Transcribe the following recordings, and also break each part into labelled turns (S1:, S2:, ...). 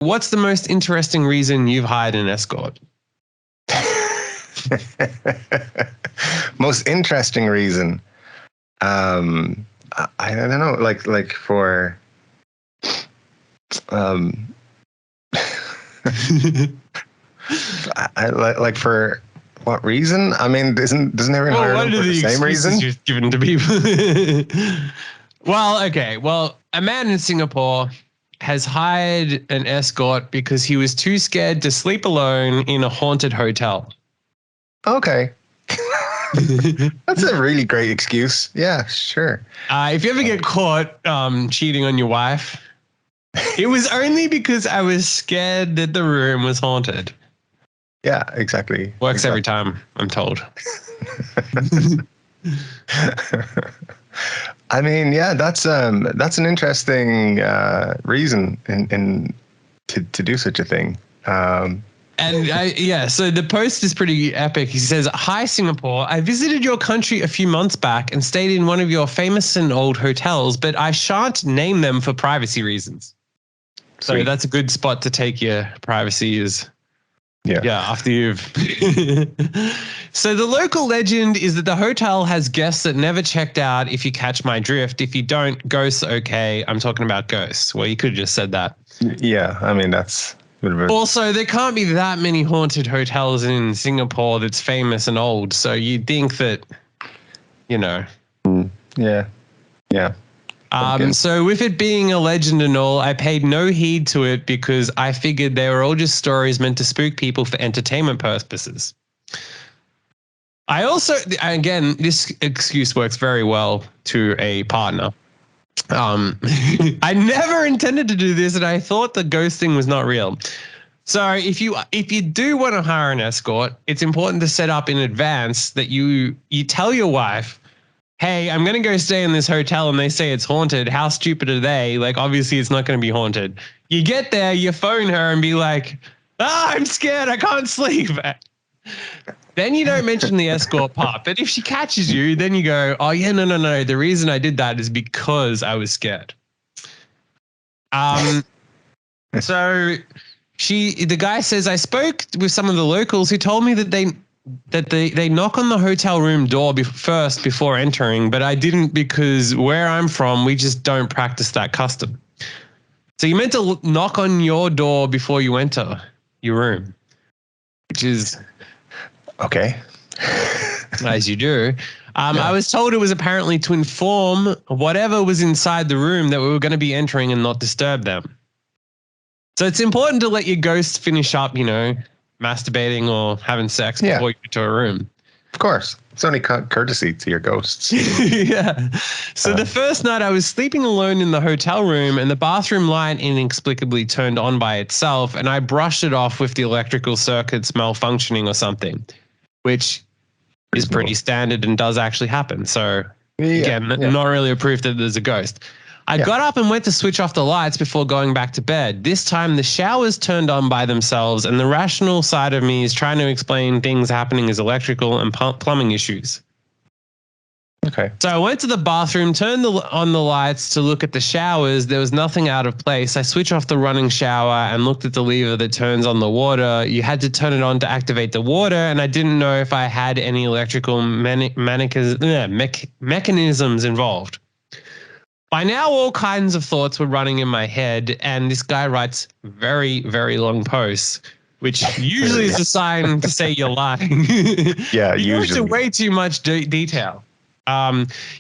S1: What's the most interesting reason you've hired an escort?
S2: Most interesting reason. I don't know, like for I like for what reason? I mean, doesn't everyone hire them for the same reason?
S1: You've given to people. Well, okay. Well, a man in Singapore has hired an escort because he was too scared to sleep alone in a haunted hotel.
S2: Okay. That's a really great excuse. Yeah, sure.
S1: If you ever get caught cheating on your wife, it was only because I was scared that the room was haunted.
S2: Yeah, exactly.
S1: Works every time, I'm told.
S2: I mean, yeah, that's an interesting reason to do such a thing.
S1: So the post is pretty epic. He says, "Hi, Singapore. I visited your country a few months back and stayed in one of your famous and old hotels, but I shan't name them for privacy reasons." So
S2: Sweet.
S1: that's a good spot to take your privacy after you've. So the local legend is that the hotel has guests that never checked out, if you catch my drift. If you don't, ghosts, okay. I'm talking about ghosts. Well, you could have just said that.
S2: Yeah, I mean, that's...
S1: Also, there can't be that many haunted hotels in Singapore that's famous and old. So you'd think that,
S2: Yeah.
S1: So with it being a legend and all, I paid no heed to it because I figured they were all just stories meant to spook people for entertainment purposes. I also, again, this excuse works very well to a partner. I never intended to do this, and I thought the ghosting was not real. So if you do want to hire an escort, it's important to set up in advance that you tell your wife, hey, I'm going to go stay in this hotel and they say it's haunted. How stupid are they? Like, obviously it's not going to be haunted. You get there, you phone her and be like, I'm scared, I can't sleep. Then you don't mention the escort part. But if she catches you, then you go, oh yeah, no. The reason I did that is because I was scared. So the guy says, I spoke with some of the locals who told me that they knock on the hotel room door first before entering, but I didn't because where I'm from, we just don't practice that custom. So you meant to knock on your door before you enter your room, which is...
S2: Okay.
S1: As you do. I was told it was apparently to inform whatever was inside the room that we were going to be entering and not disturb them. So it's important to let your ghosts finish up, masturbating or having sex before you get to a room.
S2: Of course. It's only courtesy to your ghosts.
S1: Yeah. So the first night I was sleeping alone in the hotel room and the bathroom light inexplicably turned on by itself and I brushed it off with the electrical circuits malfunctioning or something, which is pretty standard and does actually happen. So again, not really a proof that there's a ghost. I got up and went to switch off the lights before going back to bed. This time the showers turned on by themselves and the rational side of me is trying to explain things happening as electrical and plumbing issues.
S2: Okay.
S1: So I went to the bathroom, turned on the lights to look at the showers. There was nothing out of place. I switched off the running shower and looked at the lever that turns on the water. You had to turn it on to activate the water, and I didn't know if I had any electrical mechanisms involved. By now, all kinds of thoughts were running in my head, and this guy writes very, very long posts, which usually is a sign to say you're lying.
S2: Yeah,
S1: you go into way too much detail.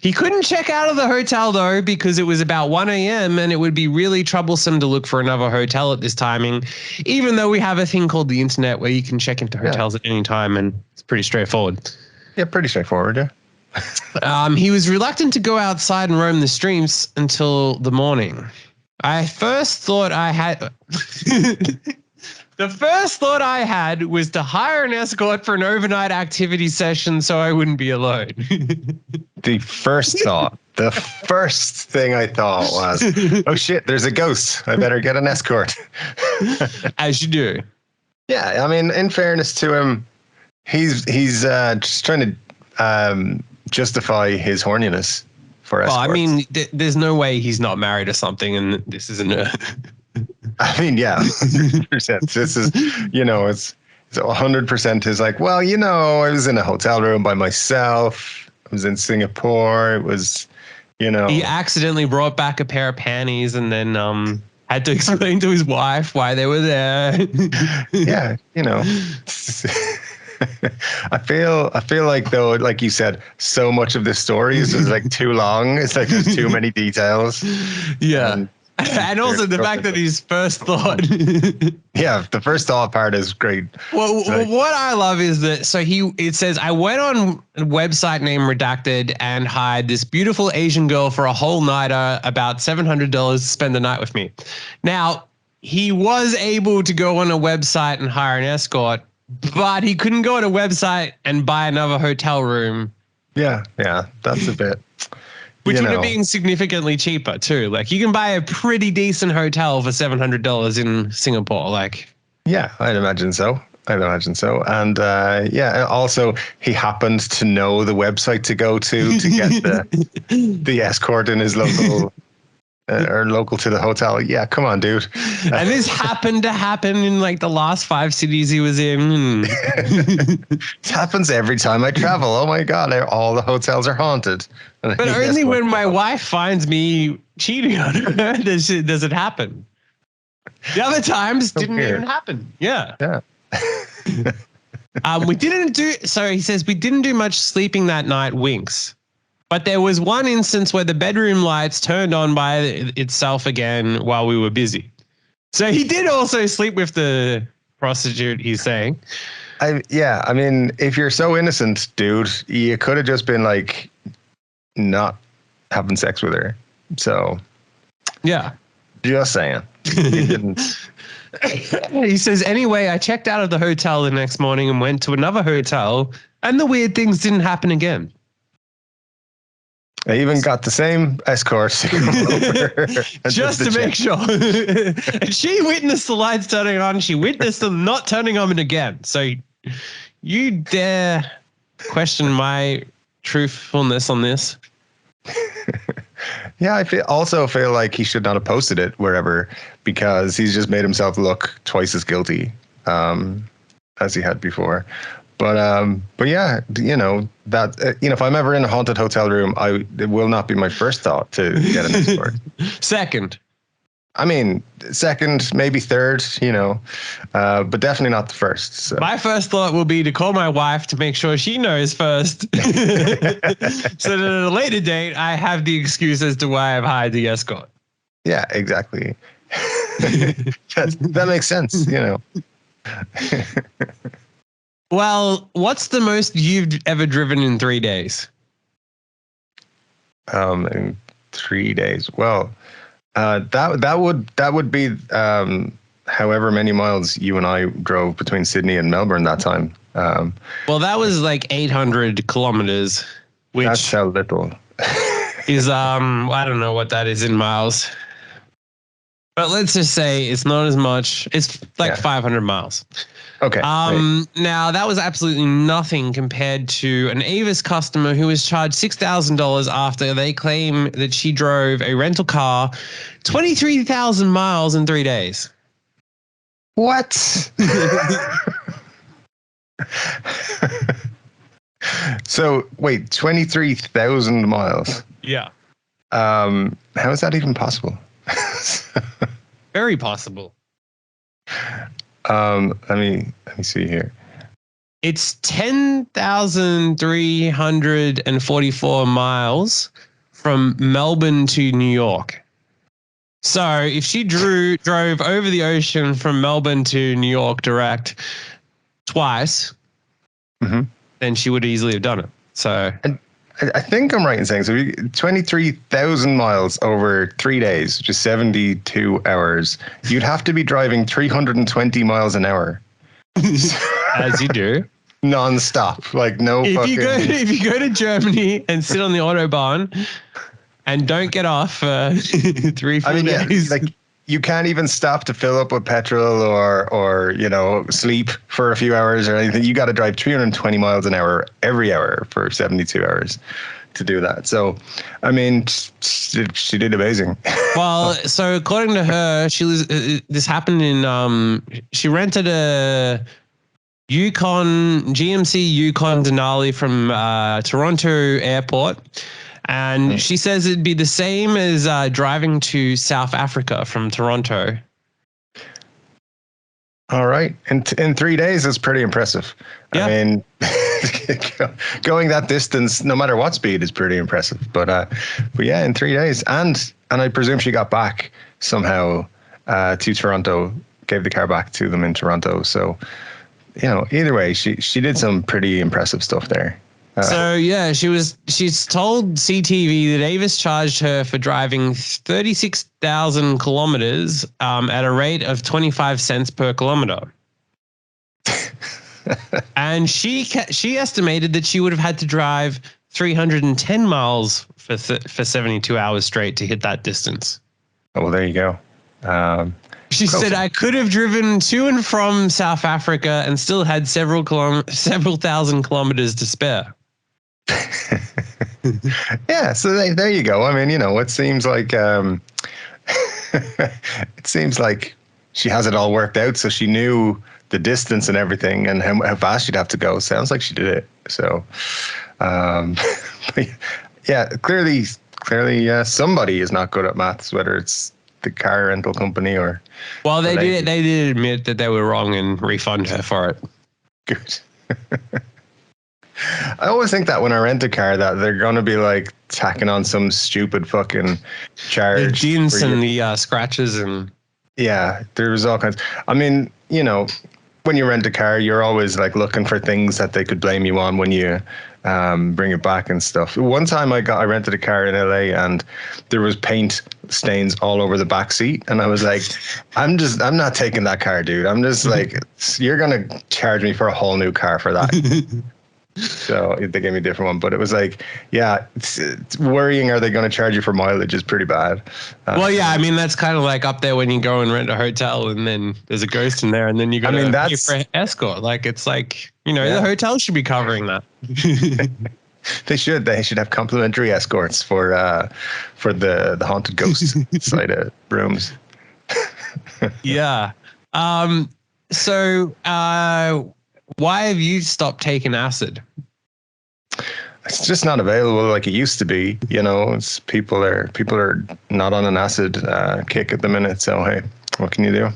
S1: He couldn't check out of the hotel, though, because it was about 1 a.m. and it would be really troublesome to look for another hotel at this timing, even though we have a thing called the internet where you can check into hotels at any time, and it's pretty straightforward.
S2: Yeah, pretty straightforward, yeah.
S1: He was reluctant to go outside and roam the streets until the morning. The first thought I had was to hire an escort for an overnight activity session so I wouldn't be alone.
S2: The first thing I thought was, oh shit, there's a ghost. I better get an escort.
S1: As you do.
S2: Yeah, I mean, in fairness to him, he's just trying to justify his horniness for escorts.
S1: Well, I mean, there's no way he's not married or something, and this isn't a...
S2: I mean, yeah, 100%. This is, it's 100% is like, well, I was in a hotel room by myself. I was in Singapore. It was,
S1: He accidentally brought back a pair of panties and then had to explain to his wife why they were there.
S2: Yeah, I feel like, though, like you said, so much of this story is just like too long. It's like there's too many details.
S1: Yeah. And also the fact that his first thought.
S2: Yeah, the first thought part is great.
S1: Well, what I love is that, it says, I went on a website named Redacted and hired this beautiful Asian girl for a whole nighter, about $700 to spend the night with me. Now, he was able to go on a website and hire an escort, but he couldn't go on a website and buy another hotel room.
S2: Yeah, that's a bit.
S1: Which would have been significantly cheaper too. Like you can buy a pretty decent hotel for $700 in Singapore. Like,
S2: yeah, I'd imagine so. And also he happened to know the website to go to get the escort in his local or local to the hotel. Yeah, come on, dude.
S1: And this happened to happen in like the last 5 cities he was in.
S2: It happens every time I travel. Oh my God, all the hotels are haunted.
S1: But only when my wife finds me cheating on her does it happen. The other times didn't even happen. Yeah.
S2: Yeah.
S1: He says we didn't do much sleeping that night, winks. But there was one instance where the bedroom lights turned on by itself again while we were busy. So he did also sleep with the prostitute, he's saying.
S2: I mean, if you're so innocent, dude, you could have just been like not having sex with her. So,
S1: yeah.
S2: Just saying. He didn't.
S1: He says, anyway, I checked out of the hotel the next morning and went to another hotel, and the weird things didn't happen again.
S2: I even got the same escort to come over
S1: just to make sure. And she witnessed the lights turning on. She witnessed them not turning on again. So you dare question my truthfulness on this?
S2: Yeah, I also feel like he should not have posted it wherever, because he's just made himself look twice as guilty as he had before. But yeah, that if I'm ever in a haunted hotel room, it will not be my first thought to get an escort.
S1: Second,
S2: maybe third, but definitely not the first. So.
S1: My first thought will be to call my wife to make sure she knows first, so that at a later date I have the excuse as to why I've hired the escort.
S2: Yeah, exactly. that makes sense,
S1: Well, what's the most you've ever driven in 3 days?
S2: In 3 days. Well, that would be however many miles you and I drove between Sydney and Melbourne that time.
S1: Well, that was like 800 kilometers, which
S2: that's how little
S1: is I don't know what that is in miles. But let's just say it's not as much. It's like 500 miles.
S2: Okay.
S1: Now that was absolutely nothing compared to an Avis customer who was charged $6,000 after they claim that she drove a rental car 23,000 miles in 3 days.
S2: What? So wait, 23,000 miles.
S1: Yeah.
S2: How is that even possible?
S1: Very possible.
S2: Let me see here.
S1: It's 10,344 miles from Melbourne to New York. So if she drove over the ocean from Melbourne to New York direct twice, then she would easily have done it. So
S2: I think I'm right in saying, so 23,000 miles over 3 days, which is 72 hours. You'd have to be driving 320 miles an hour.
S1: As you do.
S2: Non-stop. Like no
S1: if
S2: fucking...
S1: If you go to Germany and sit on the Autobahn and don't get off for 3-4 days.
S2: Like you can't even stop to fill up with petrol or sleep for a few hours or anything. You got to drive 320 miles an hour every hour for 72 hours. to do that. So, I mean, she did amazing.
S1: Well, so according to her, this happened in, she rented a GMC Yukon Denali from Toronto Airport. And she says it'd be the same as driving to South Africa from Toronto.
S2: All right. In 3 days, it's pretty impressive. Yeah. I mean, going that distance, no matter what speed, is pretty impressive. But yeah, in 3 days. And I presume she got back somehow to Toronto, gave the car back to them in Toronto. So, either way, she did some pretty impressive stuff there.
S1: So yeah, she's told CTV that Avis charged her for driving 36,000 kilometers at a rate of 25 cents per kilometer. And she estimated that she would have had to drive 310 miles for 72 hours straight to hit that distance.
S2: Oh, well, there you go.
S1: She said, I could have driven to and from South Africa and still had several thousand kilometers to spare.
S2: Yeah, so there you go. I mean, it seems like she has it all worked out. So she knew the distance and everything and how fast she'd have to go. Sounds like she did it. So, yeah, clearly, somebody is not good at maths, whether it's the car rental company or.
S1: Well, they did admit that they were wrong and refund her for it.
S2: Good. I always think that when I rent a car that they're going to be like tacking on some stupid fucking charge.
S1: The dents and the scratches and.
S2: Yeah, there's all kinds. I mean, when you rent a car, you're always like looking for things that they could blame you on when you bring it back and stuff. One time I rented a car in LA and there was paint stains all over the back seat. And I was like, I'm not taking that car, dude. I'm just like, you're going to charge me for a whole new car for that. So they gave me a different one, but it was like, yeah, it's worrying. Are they going to charge you for mileage is pretty bad.
S1: Well, yeah, I mean, that's kind of like up there when you go and rent a hotel and then there's a ghost in there and then you got to pay for Escort. Like, it's like, the hotel should be covering that.
S2: They should have complimentary escorts for the haunted ghost side of rooms.
S1: Yeah. So, why have you stopped taking acid?
S2: It's just not available like it used to be. It's people are not on an acid kick at the minute. So hey, what can you do?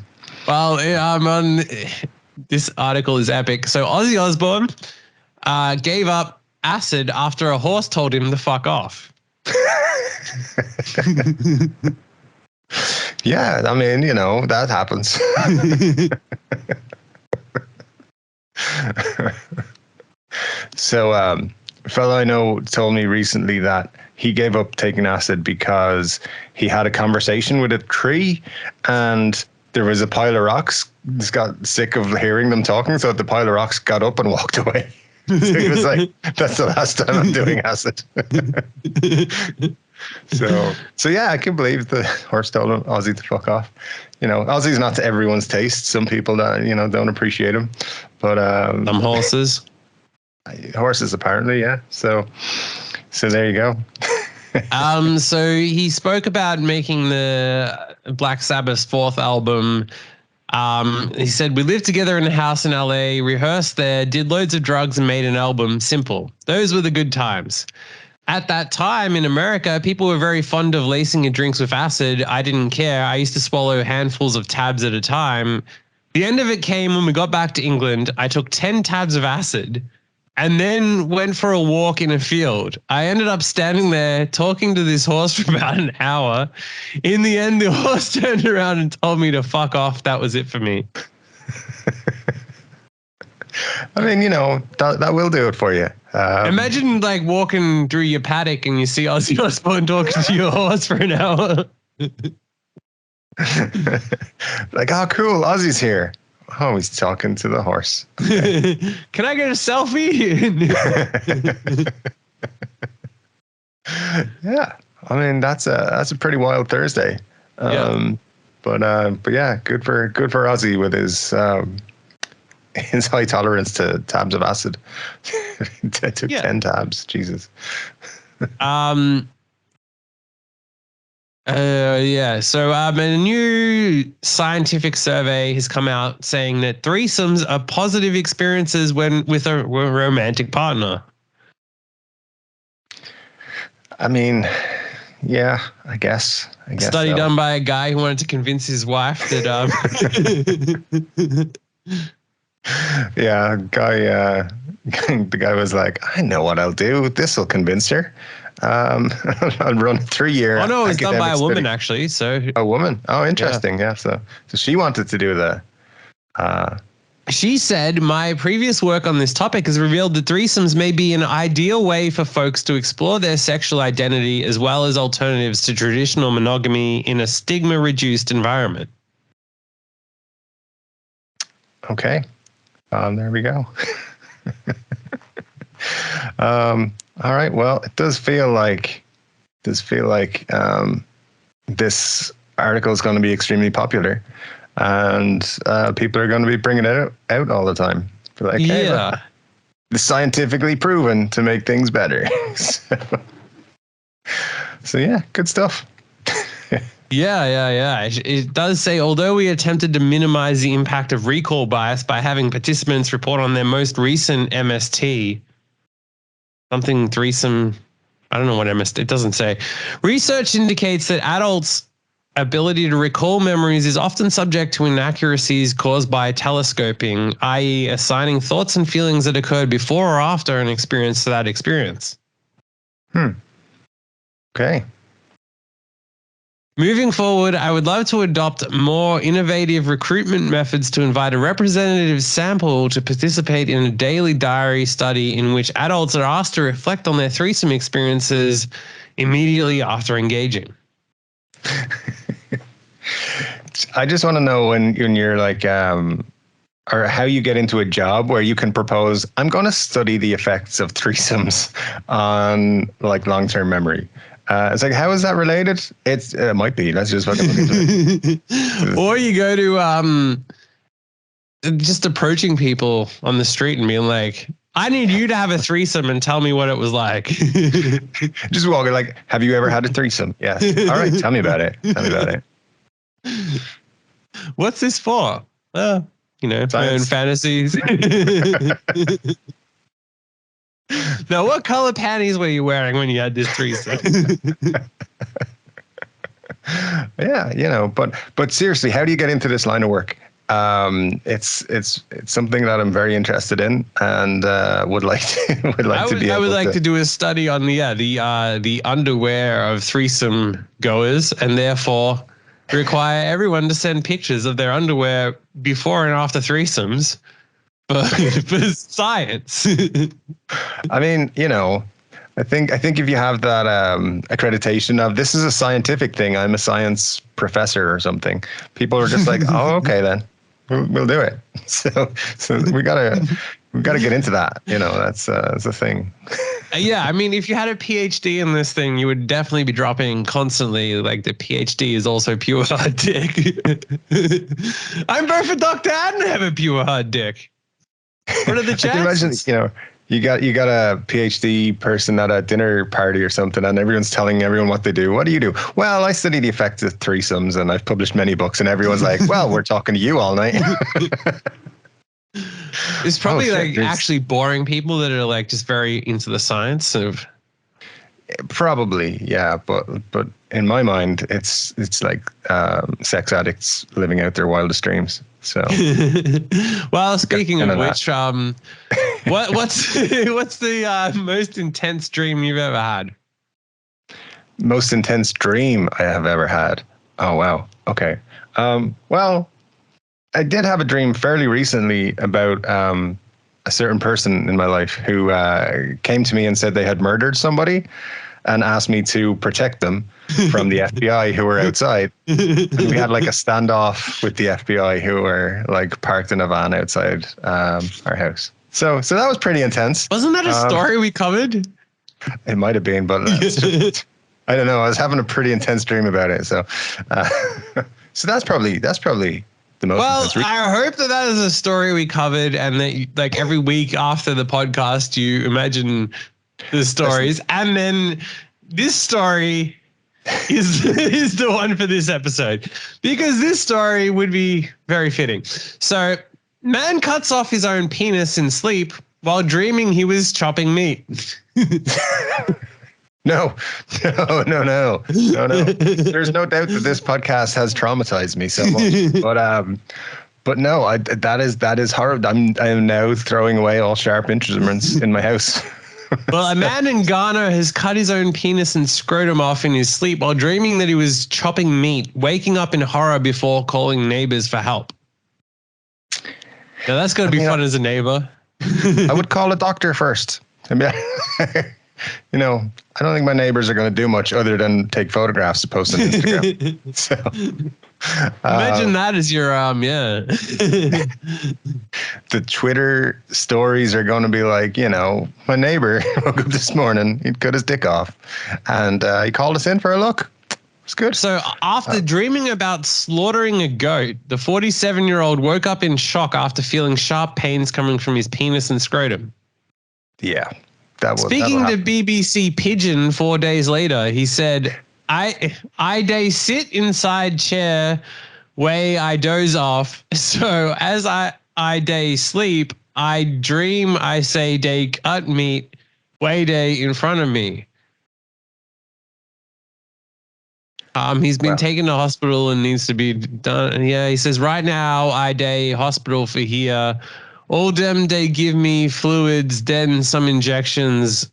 S1: Well, I'm on. This article is epic. So Ozzy Osbourne gave up acid after a horse told him to fuck off.
S2: Yeah, I mean, that happens. So, a fellow I know told me recently that he gave up taking acid because he had a conversation with a tree and there was a pile of rocks. Just got sick of hearing them talking, so the pile of rocks got up and walked away. So he was like, that's the last time I'm doing acid. So yeah, I can believe the horse told Ozzy to fuck off. Ozzy's not to everyone's taste. Some people that don't appreciate him, but
S1: some horses
S2: apparently, yeah. So there you go.
S1: So he spoke about making the Black Sabbath's fourth album. He said, we lived together in a house in LA, rehearsed there, did loads of drugs and made an album. Simple. Those were the good times. At that time in America, people were very fond of lacing your drinks with acid. I didn't care. I used to swallow handfuls of tabs at a time. The end of it came when we got back to England. I took 10 tabs of acid and then went for a walk in a field. I ended up standing there talking to this horse for about an hour. In the end, the horse turned around and told me to fuck off. That was it for me.
S2: I mean, that will do it for you.
S1: Imagine like walking through your paddock and you see Ozzy Osbourne talking to your horse for an hour.
S2: Like, oh, cool, Ozzy's here. Oh, he's talking to the horse. Okay.
S1: Can I get a selfie?
S2: Yeah, I mean that's a pretty wild Thursday. But yeah, good for Ozzy with his high tolerance to tabs of acid. I took 10 tabs. Jesus.
S1: Yeah. So a new scientific survey has come out saying that threesomes are positive experiences when with a romantic partner.
S2: I mean, yeah, I guess
S1: A study
S2: so.
S1: done by a guy who wanted to convince his wife that
S2: Yeah, the guy was like, I know what I'll do. This will convince her. I'll run a 3-year.
S1: Oh no, it was done by a woman
S2: study.
S1: actually. So
S2: A woman. Oh, interesting. Yeah. So she wanted to do the.
S1: She said, my previous work on this topic has revealed that threesomes may be an ideal way for folks to explore their sexual identity as well as alternatives to traditional monogamy in a stigma-reduced environment.
S2: Okay. There we go. All right. Well, it does feel like this article is going to be extremely popular. And people are going to be bringing it out all the time. Be like, hey,
S1: yeah.
S2: Look, it's scientifically proven to make things better. So yeah, good stuff.
S1: Yeah. It does say, although we attempted to minimize the impact of recall bias by having participants report on their most recent MST, something threesome, I don't know what MST, it doesn't say. Research indicates that adults' ability to recall memories is often subject to inaccuracies caused by telescoping, i.e. assigning thoughts and feelings that occurred before or after an experience to that experience.
S2: Okay.
S1: Moving forward, I would love to adopt more innovative recruitment methods to invite a representative sample to participate in a daily diary study in which adults are asked to reflect on their threesome experiences immediately after engaging.
S2: I just want to know when you're like, or how you get into a job where you can propose, I'm going to study the effects of threesomes on like long-term memory. It's like, how is that related? It might be. Let's just fucking look into it.
S1: Or you go to just approaching people on the street and being like, I need you to have a threesome and tell me what it was like.
S2: Just walking like, have you ever had a threesome? Yes. All right. Tell me about it.
S1: What's this for? My own fantasies. Now, what color panties were you wearing when you had this threesome?
S2: Yeah, but seriously, how do you get into this line of work? It's something that I'm very interested in and would like to
S1: do a study on the underwear of threesome goers, and therefore require everyone to send pictures of their underwear before and after threesomes for science.
S2: I mean, I think if you have that accreditation of this is a scientific thing, I'm a science professor or something, people are just like, oh, okay, then we'll do it. So we gotta get into that. That's a thing.
S1: Yeah, I mean, if you had a PhD in this thing, you would definitely be dropping constantly. Like the PhD is also pure hard dick. I'm both a doctor and have a pure hard dick. What are the chances?
S2: I can imagine, you got a PhD person at a dinner party or something, and everyone's telling everyone what they do. What do you do? Well, I study the effects of threesomes, and I've published many books. And everyone's like, "Well, we're talking to you all night."
S1: It's probably actually boring people that are like just very into the science of.
S2: Probably, yeah, but in my mind, it's like sex addicts living out their wildest dreams. So,
S1: well, speaking of which, what's the most intense dream you've ever had?
S2: Most intense dream I have ever had. Oh wow. Okay. Well, I did have a dream fairly recently about a certain person in my life who came to me and said they had murdered somebody and asked me to protect them from the FBI who were outside. And we had like a standoff with the FBI who were like parked in a van outside our house. So that was pretty intense.
S1: Wasn't that a story we covered?
S2: It might have been, but I don't know. I was having a pretty intense dream about it. So that's probably the most.
S1: Well, I hope that is a story we covered, and that like every week after the podcast, you imagine the stories. And then this story is the one for this episode, because this story would be very fitting. So, man cuts off his own penis in sleep while dreaming he was chopping meat.
S2: No. There's no doubt that this podcast has traumatized me so much. But no, that is horrible. I am now throwing away all sharp instruments in my house.
S1: Well, a man in Ghana has cut his own penis and scrotum off in his sleep while dreaming that he was chopping meat, waking up in horror before calling neighbors for help. Now that's going to be fun as a neighbor.
S2: I would call a doctor first. I mean, I don't think my neighbors are going to do much other than take photographs to post on Instagram. So,
S1: imagine that as your
S2: the Twitter stories are going to be like, my neighbor woke up this morning, he'd cut his dick off, and he called us in for a look. It's good.
S1: So after dreaming about slaughtering a goat, the 47-year-old woke up in shock after feeling sharp pains coming from his penis and scrotum.
S2: Yeah.
S1: Speaking to BBC Pigeon 4 days later, he said, I day sit inside chair, way I doze off. So as I day sleep, I dream I say day cut meat, way day in front of me. He's been taken to hospital and needs to be done. Yeah, he says, right now I day hospital for here. All them they give me fluids, then some injections,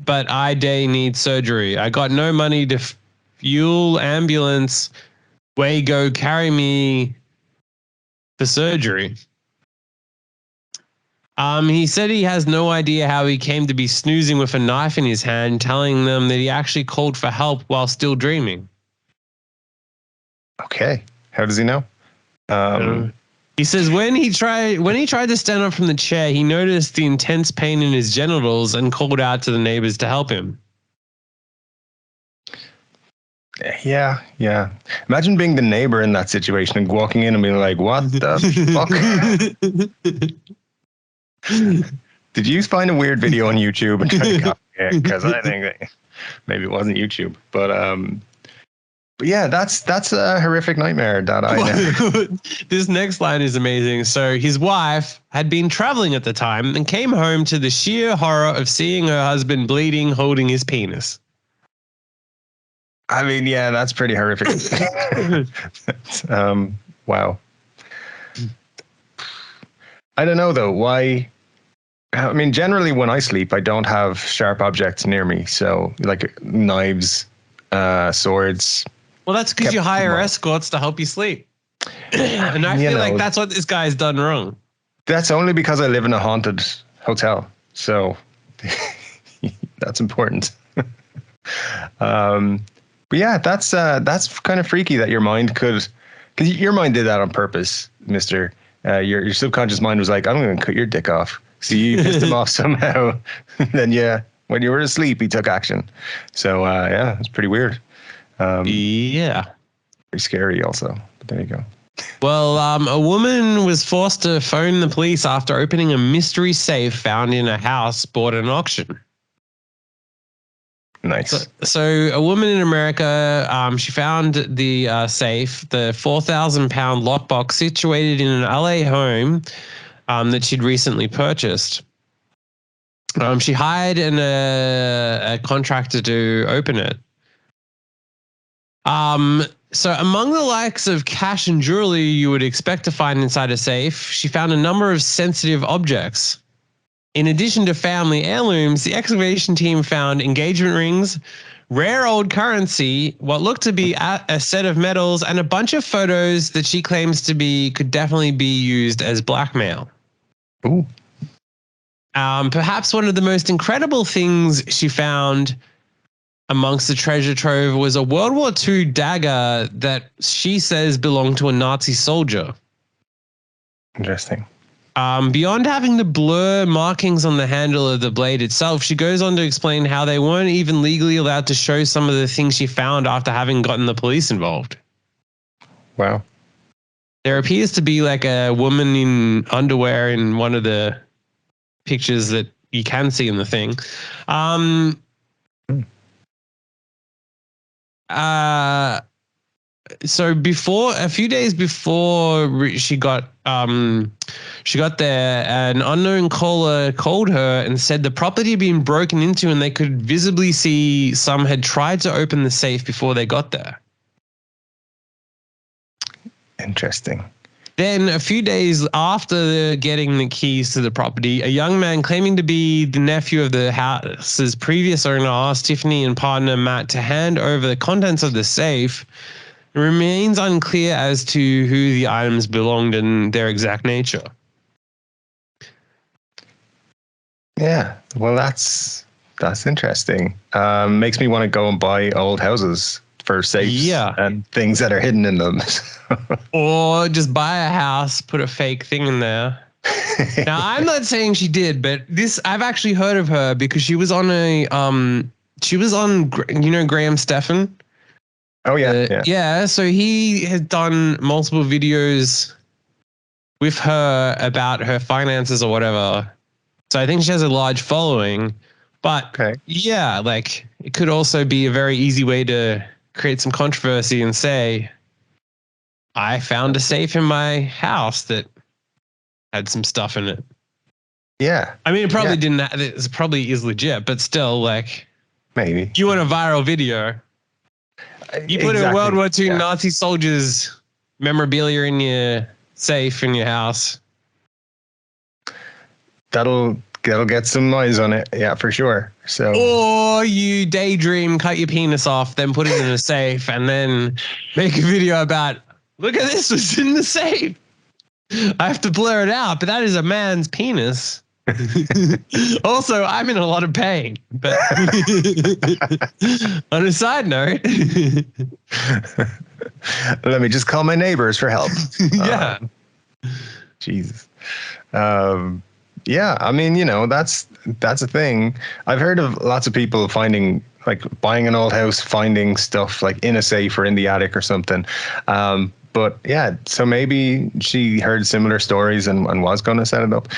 S1: but I day need surgery. I got no money to fuel ambulance. Way go carry me for surgery. He said he has no idea how he came to be snoozing with a knife in his hand, telling them that he actually called for help while still dreaming.
S2: Okay. How does he know?
S1: He says when he tried to stand up from the chair, he noticed the intense pain in his genitals and called out to the neighbors to help him.
S2: Yeah. Imagine being the neighbor in that situation and walking in and being like, what the fuck? Did you find a weird video on YouTube and try to copy it? Because I think that maybe it wasn't YouTube. But yeah, that's a horrific nightmare that I know.
S1: This next line is amazing. So his wife had been traveling at the time and came home to the sheer horror of seeing her husband bleeding, holding his penis.
S2: I mean, yeah, that's pretty horrific. Wow. I don't know, though. Why? I mean, generally when I sleep, I don't have sharp objects near me. So like knives, swords.
S1: Well, that's because you hire escorts to help you sleep. And I feel like that's what this guy's done wrong.
S2: That's only because I live in a haunted hotel. So that's important. But yeah, that's kind of freaky that your mind could, because your mind did that on purpose, mister. Your subconscious mind was like, I'm going to cut your dick off. So you pissed him off somehow. Then when you were asleep, he took action. So yeah, it's pretty weird.
S1: Yeah.
S2: Pretty scary also, but there you go.
S1: Well, a woman was forced to phone the police after opening a mystery safe found in a house bought at an auction.
S2: Nice.
S1: So a woman in America, she found the safe, the 4,000-pound lockbox situated in an LA home that she'd recently purchased. She hired a contractor to open it. So among the likes of cash and jewelry you would expect to find inside a safe, she found a number of sensitive objects. In addition to family heirlooms, the excavation team found engagement rings, rare old currency, what looked to be a set of medals, and a bunch of photos that she claims could definitely be used as blackmail.
S2: Ooh.
S1: Perhaps one of the most incredible things she found amongst the treasure trove was a World War II dagger that she says belonged to a Nazi soldier.
S2: Interesting.
S1: Beyond having the blur markings on the handle of the blade itself, she goes on to explain how they weren't even legally allowed to show some of the things she found after having gotten the police involved.
S2: Wow.
S1: There appears to be like a woman in underwear in one of the pictures that you can see in the thing. So a few days before she got there, an unknown caller called her and said the property had been broken into and they could visibly see some had tried to open the safe before they got there.
S2: Interesting.
S1: Then a few days after getting the keys to the property, a young man claiming to be the nephew of the house's previous owner asked Tiffany and partner Matt to hand over the contents of the safe. It remains unclear as to who the items belonged and their exact nature.
S2: Yeah, well, that's interesting. Makes me want to go and buy old houses for safes and things that are hidden in them.
S1: Or just buy a house, put a fake thing in there. Now, I'm not saying she did, but I've actually heard of her because she was on Graham Stephan.
S2: Oh, yeah.
S1: Yeah, so he has done multiple videos with her about her finances or whatever. So I think she has a large following. But yeah, like it could also be a very easy way to create some controversy and say, I found a safe in my house that had some stuff in it.
S2: Yeah.
S1: I mean, it probably didn't. It probably is legit, but still, like,
S2: maybe
S1: you want a viral video. You put a World War II Nazi soldiers memorabilia in your safe in your house.
S2: That'll get some noise on it. Yeah, for sure. So,
S1: or you daydream, cut your penis off, then put it in a safe, and then make a video about, look at this, was in the safe. I have to blur it out, but that is a man's penis. Also, I'm in a lot of pain. But on a side note,
S2: let me just call my neighbors for help.
S1: Yeah.
S2: Jesus. Yeah, I mean, that's a thing. I've heard of lots of people finding, like, buying an old house, finding stuff like in a safe or in the attic or something. But yeah, so maybe she heard similar stories and was going to set it up.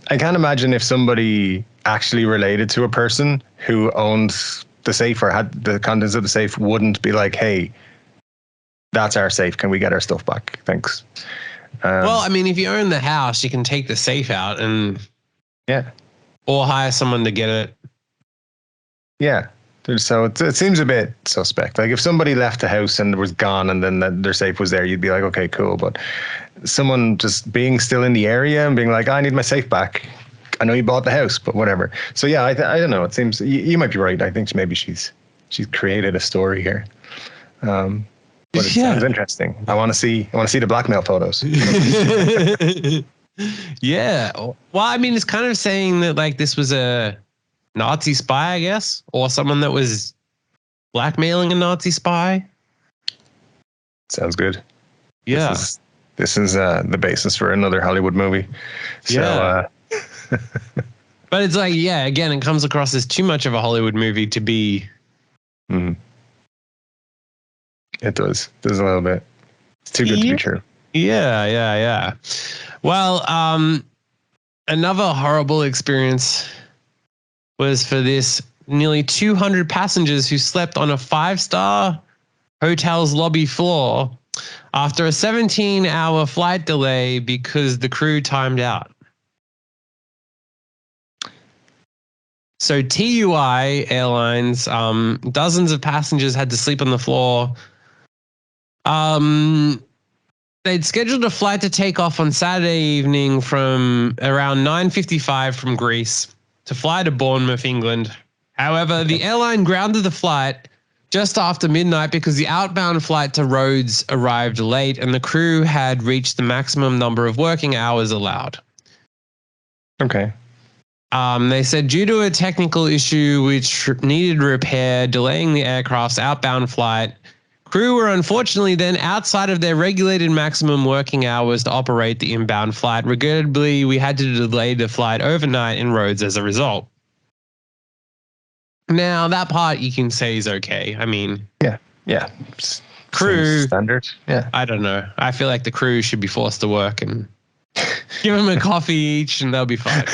S2: I can't imagine if somebody actually related to a person who owned the safe or had the contents of the safe wouldn't be like, hey, that's our safe. Can we get our stuff back? Thanks.
S1: Well, I mean, if you own the house, you can take the safe out and or hire someone to get it.
S2: Yeah. So it seems a bit suspect. Like if somebody left the house and was gone and then their safe was there, you'd be like, okay, cool. But someone just being still in the area and being like, I need my safe back. I know you bought the house, but whatever. So yeah, I don't know. It seems you might be right. I think maybe she's created a story here. But it sounds interesting. I want to see the blackmail photos.
S1: Yeah. Well, I mean, it's kind of saying that like this was a Nazi spy, I guess, or someone that was blackmailing a Nazi spy.
S2: Sounds good.
S1: Yeah.
S2: This is the basis for another Hollywood movie. So,
S1: yeah. But it's like, yeah, again, it comes across as too much of a Hollywood movie to be.
S2: It does. There's a little bit. It's too good to be true.
S1: Yeah. Well, another horrible experience was for this nearly 200 passengers who slept on a 5-star hotel's lobby floor after a 17-hour flight delay because the crew timed out. So TUI Airlines, dozens of passengers had to sleep on the floor. They'd scheduled a flight to take off on Saturday evening from around 9:55 from Greece to fly to Bournemouth, England. However, the airline grounded the flight just after midnight because the outbound flight to Rhodes arrived late and the crew had reached the maximum number of working hours allowed.
S2: Okay.
S1: They said due to a technical issue which needed repair, delaying the aircraft's outbound flight, crew were unfortunately then outside of their regulated maximum working hours to operate the inbound flight. Regrettably, we had to delay the flight overnight in Rhodes as a result. Now, that part you can say is okay. I mean,
S2: yeah.
S1: Crew
S2: standard. Yeah.
S1: I don't know. I feel like the crew should be forced to work and Give them a coffee each and they'll be fine.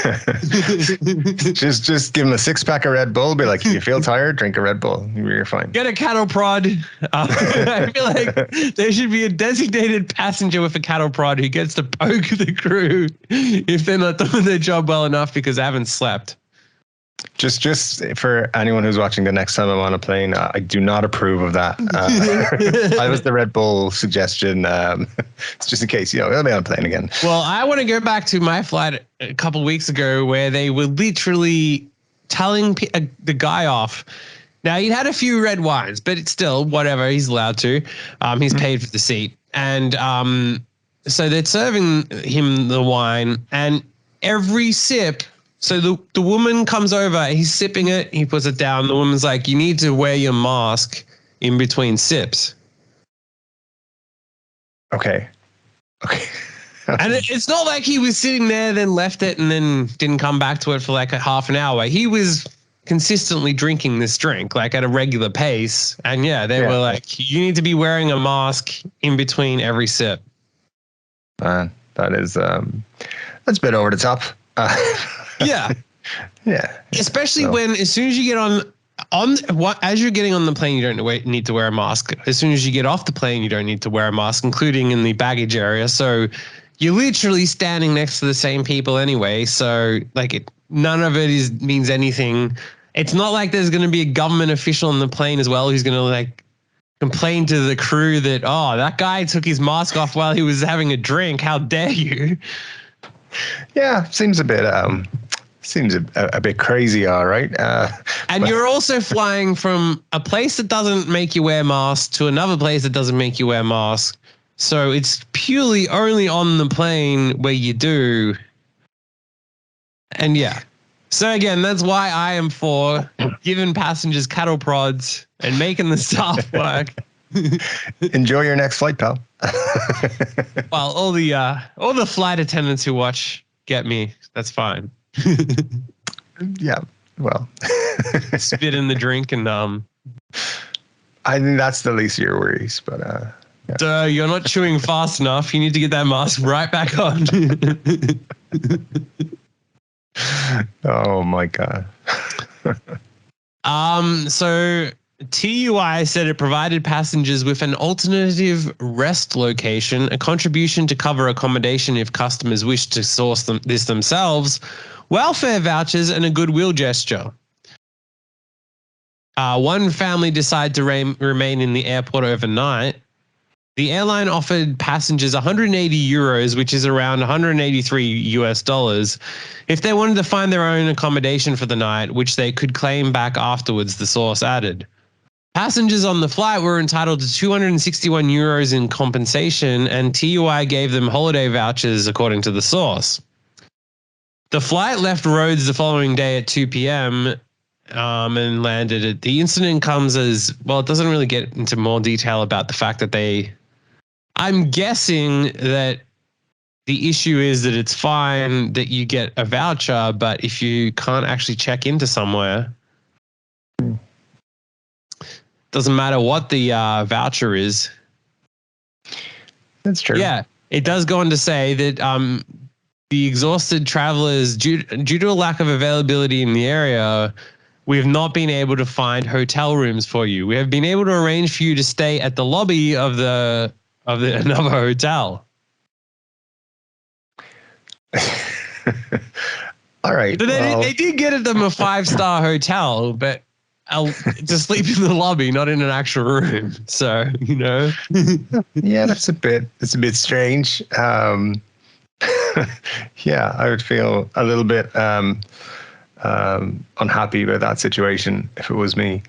S2: just give them a 6-pack of Red Bull. Be like, if you feel tired, drink a Red Bull. You're fine.
S1: Get a cattle prod. I feel like there should be a designated passenger with a cattle prod who gets to poke the crew if they're not doing their job well enough because they haven't slept.
S2: Just for anyone who's watching the next time I'm on a plane, I do not approve of that. That was the Red Bull suggestion. It's just in case, I'll be on a plane again.
S1: Well, I want to go back to my flight a couple of weeks ago where they were literally telling the guy off. Now, he had a few red wines, but it's still whatever. He's allowed to. He's paid for the seat. And so they're serving him the wine and every sip. So the woman comes over, he's sipping it, he puts it down. The woman's like, you need to wear your mask in between sips.
S2: Okay.
S1: And it's not like he was sitting there, then left it and then didn't come back to it for like a half an hour. He was consistently drinking this drink, like at a regular pace. And they were like, you need to be wearing a mask in between every sip.
S2: That is, that's a bit over the top.
S1: Yeah. Especially when, as soon as you get as you're getting on the plane, you don't need to wear a mask. As soon as you get off the plane, you don't need to wear a mask, including in the baggage area. So you're literally standing next to the same people anyway. So none of it means anything. It's not like there's going to be a government official on the plane as well who's going to complain to the crew that, that guy took his mask off while he was having a drink. How dare you?
S2: Yeah, seems a bit a bit crazy, all right.
S1: And you're also flying from a place that doesn't make you wear masks to another place that doesn't make you wear masks. So it's purely only on the plane where you do. And so again, that's why I am for giving passengers cattle prods and making the staff work.
S2: Enjoy your next flight, pal.
S1: Well, all the flight attendants who watch get me. That's fine.
S2: Yeah. Well,
S1: spit in the drink and
S2: I think that's the least of your worries, but
S1: Duh, you're not chewing fast enough. You need to get that mask right back on.
S2: Oh my God.
S1: So TUI said it provided passengers with an alternative rest location, a contribution to cover accommodation if customers wish to source this themselves, welfare vouchers, and a goodwill gesture. One family decided to remain in the airport overnight. The airline offered passengers 180 euros, which is around 183 US dollars, if they wanted to find their own accommodation for the night, which they could claim back afterwards, the source added. Passengers on the flight were entitled to 261 euros in compensation, and TUI gave them holiday vouchers, according to the source. The flight left Rhodes the following day at 2 p.m. And landed at the incident comes as well. It doesn't really get into more detail about the fact that I'm guessing that the issue is that it's fine that you get a voucher, but if you can't actually check into somewhere, doesn't matter what the voucher is.
S2: That's true.
S1: Yeah, it does go on to say that the exhausted travelers, due to a lack of availability in the area, we have not been able to find hotel rooms for you. We have been able to arrange for you to stay at the lobby of another hotel.
S2: All right.
S1: They did get them a 5-star hotel, but to sleep in the lobby, not in an actual room. So,
S2: Yeah, it's a bit strange. Yeah, I would feel a little bit unhappy about that situation if it was me.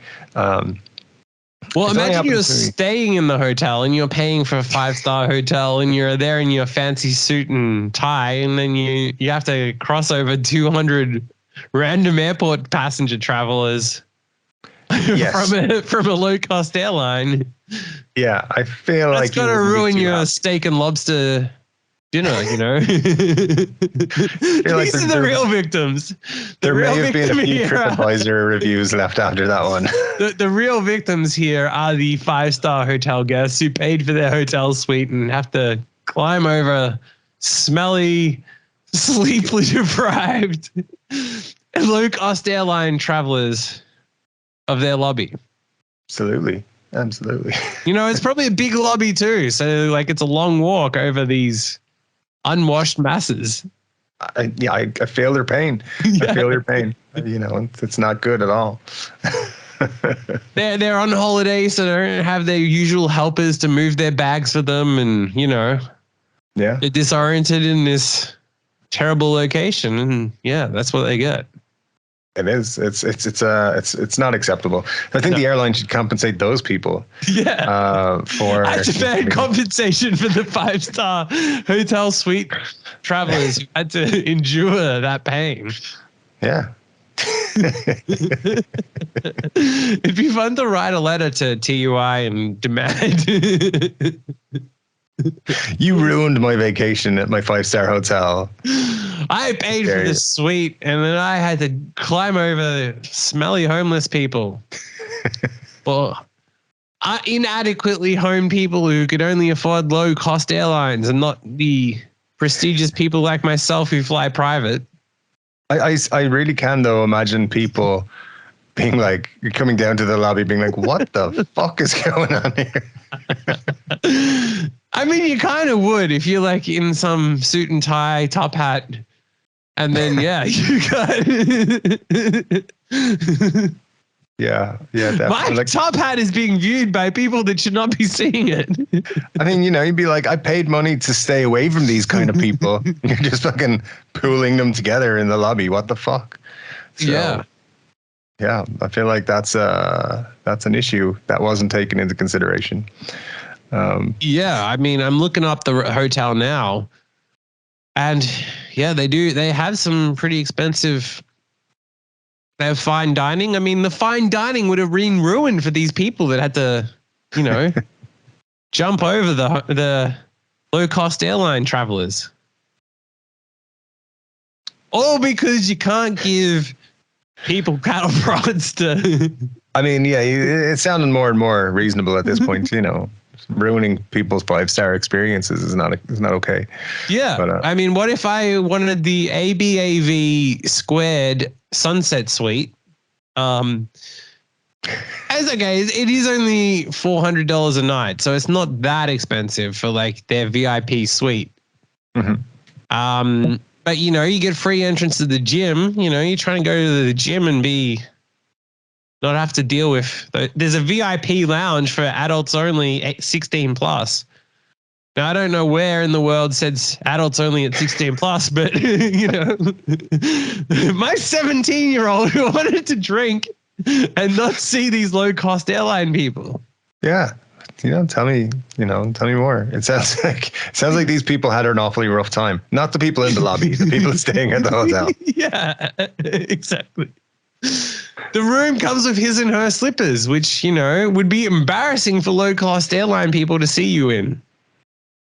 S1: Well, imagine you're staying in the hotel and you're paying for a 5-star hotel and you're there in your fancy suit and tie, and then you have to cross over 200 random airport passenger travelers. Yes. from a low-cost airline.
S2: Yeah, I feel
S1: that's going to ruin your steak and lobster dinner, These are the real victims.
S2: There may have been a few TripAdvisor reviews left after that one.
S1: The real victims here are the 5-star hotel guests who paid for their hotel suite and have to climb over smelly, sleepily deprived, low-cost airline travelers of their lobby.
S2: Absolutely.
S1: It's probably a big lobby too. So like it's a long walk over these unwashed masses.
S2: I feel their pain.
S1: Yeah.
S2: I feel their pain. It's not good at all.
S1: They're on holiday, so they don't have their usual helpers to move their bags for them, and
S2: Yeah,
S1: they're disoriented in this terrible location, and that's what they get.
S2: it is. It's not acceptable. I think the airline should compensate those people.
S1: Yeah.
S2: For
S1: I demand compensation for the 5-star hotel suite travelers who had to endure that pain.
S2: Yeah.
S1: It'd be fun to write a letter to TUI and demand.
S2: You ruined my vacation at my 5-star hotel.
S1: I paid for the suite, and then I had to climb over smelly homeless people. Well, inadequately homed people who could only afford low-cost airlines and not the prestigious people like myself who fly private.
S2: I really can, though, imagine people being like, you're coming down to the lobby being like, what the fuck is going on here?
S1: I mean, you kind of would if you're like in some suit and tie, top hat, and then you got.
S2: Yeah, definitely.
S1: My top hat is being viewed by people that should not be seeing it.
S2: I mean, you'd be like, I paid money to stay away from these kind of people. You're just fucking pooling them together in the lobby. What the fuck? So, yeah, I feel like that's an issue that wasn't taken into consideration.
S1: I mean, I'm looking up the hotel now, and they have some pretty expensive. They have fine dining. I mean, the fine dining would have been ruined for these people that had to, jump over the low-cost airline travelers. All because you can't give people cattle prods to.
S2: I mean, it's sounding more and more reasonable at this point. Ruining people's 5-star experiences is not okay.
S1: Yeah, but, I mean, what if I wanted the ABAV squared Sunset Suite? It is only $400 a night, so it's not that expensive for like their VIP suite.
S2: Mm-hmm.
S1: But you get free entrance to the gym. You're trying to go to the gym and not have to deal with. There's a VIP lounge for adults only, 16 plus. Now, I don't know where in the world says adults only at 16 plus, but my 17-year-old who wanted to drink and not see these low-cost airline people.
S2: Yeah. Tell me more. It sounds like these people had an awfully rough time. Not the people in the lobby, the people staying at the hotel.
S1: Yeah, exactly. The room comes with his and her slippers, which, would be embarrassing for low-cost airline people to see you in.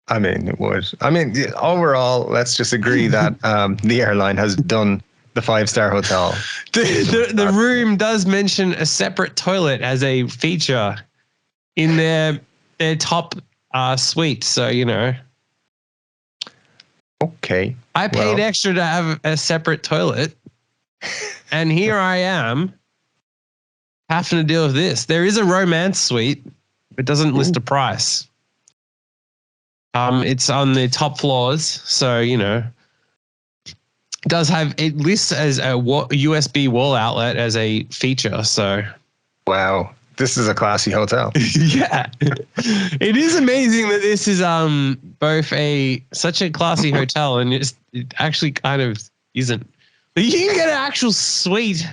S2: I mean, it would. I mean, overall, let's just agree that the airline has done the 5-star hotel.
S1: The room does mention a separate toilet as a feature in their top suite. So,
S2: Okay.
S1: I paid extra to have a separate toilet. And here I am having to deal with this. There is a romance suite. It doesn't list a price. It's on the top floors. So, it lists as a USB wall outlet as a feature. So,
S2: wow, this is a classy hotel.
S1: Yeah. It is amazing that this is both such a classy hotel, and it actually kind of isn't. You can get an actual suite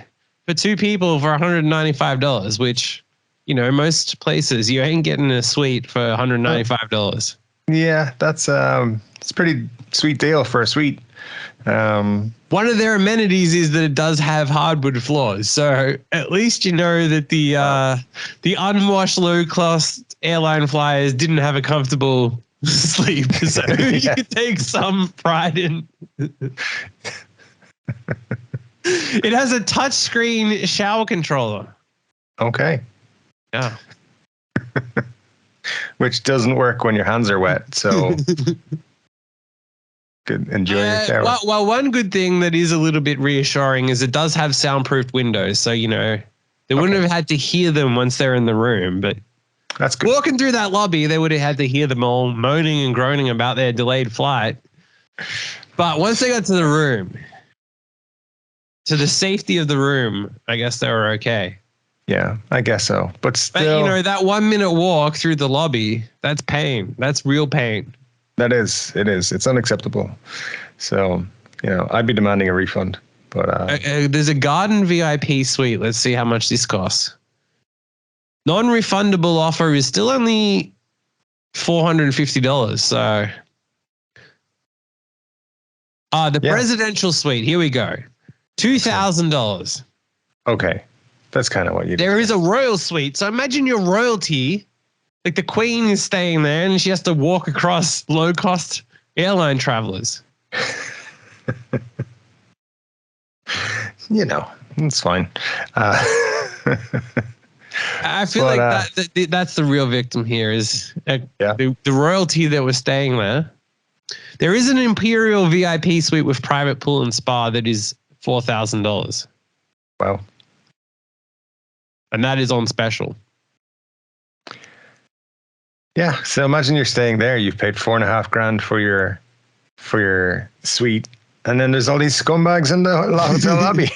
S1: for 2 people for $195, which, most places you ain't getting a suite for $195.
S2: Yeah, that's it's a pretty sweet deal for a suite.
S1: One of their amenities is that it does have hardwood floors, so at least that the unwashed low-class airline flyers didn't have a comfortable sleep, so you could take some pride in. It has a touchscreen shower controller.
S2: Okay.
S1: Yeah.
S2: Which doesn't work when your hands are wet. So Good, enjoy your shower.
S1: Well, one good thing that is a little bit reassuring is it does have soundproofed windows, so they wouldn't have had to hear them once they're in the room. But
S2: that's good.
S1: Walking through that lobby, they would have had to hear them all moaning and groaning about their delayed flight. But once they got to the room, to the safety of the room, I guess they were okay.
S2: Yeah, I guess so. But still,
S1: that 1 minute walk through the lobby, that's pain. That's real pain.
S2: It is. It's unacceptable. So, I'd be demanding a refund. But
S1: there's a garden VIP suite. Let's see how much this costs. Non-refundable offer is still only $450. So, the presidential suite. Here we go. $2,000.
S2: Okay. That's kind of what you do.
S1: There is a royal suite. So imagine your royalty, like the Queen is staying there and she has to walk across low-cost airline travelers.
S2: It's fine.
S1: I feel that's the real victim here is the royalty that was staying there. There is an Imperial VIP suite with private pool and spa that is $4,000.
S2: Wow.
S1: And that is on special.
S2: Yeah. So imagine you're staying there. You've paid $4,500 for your suite. And then there's all these scumbags in the hotel lobby.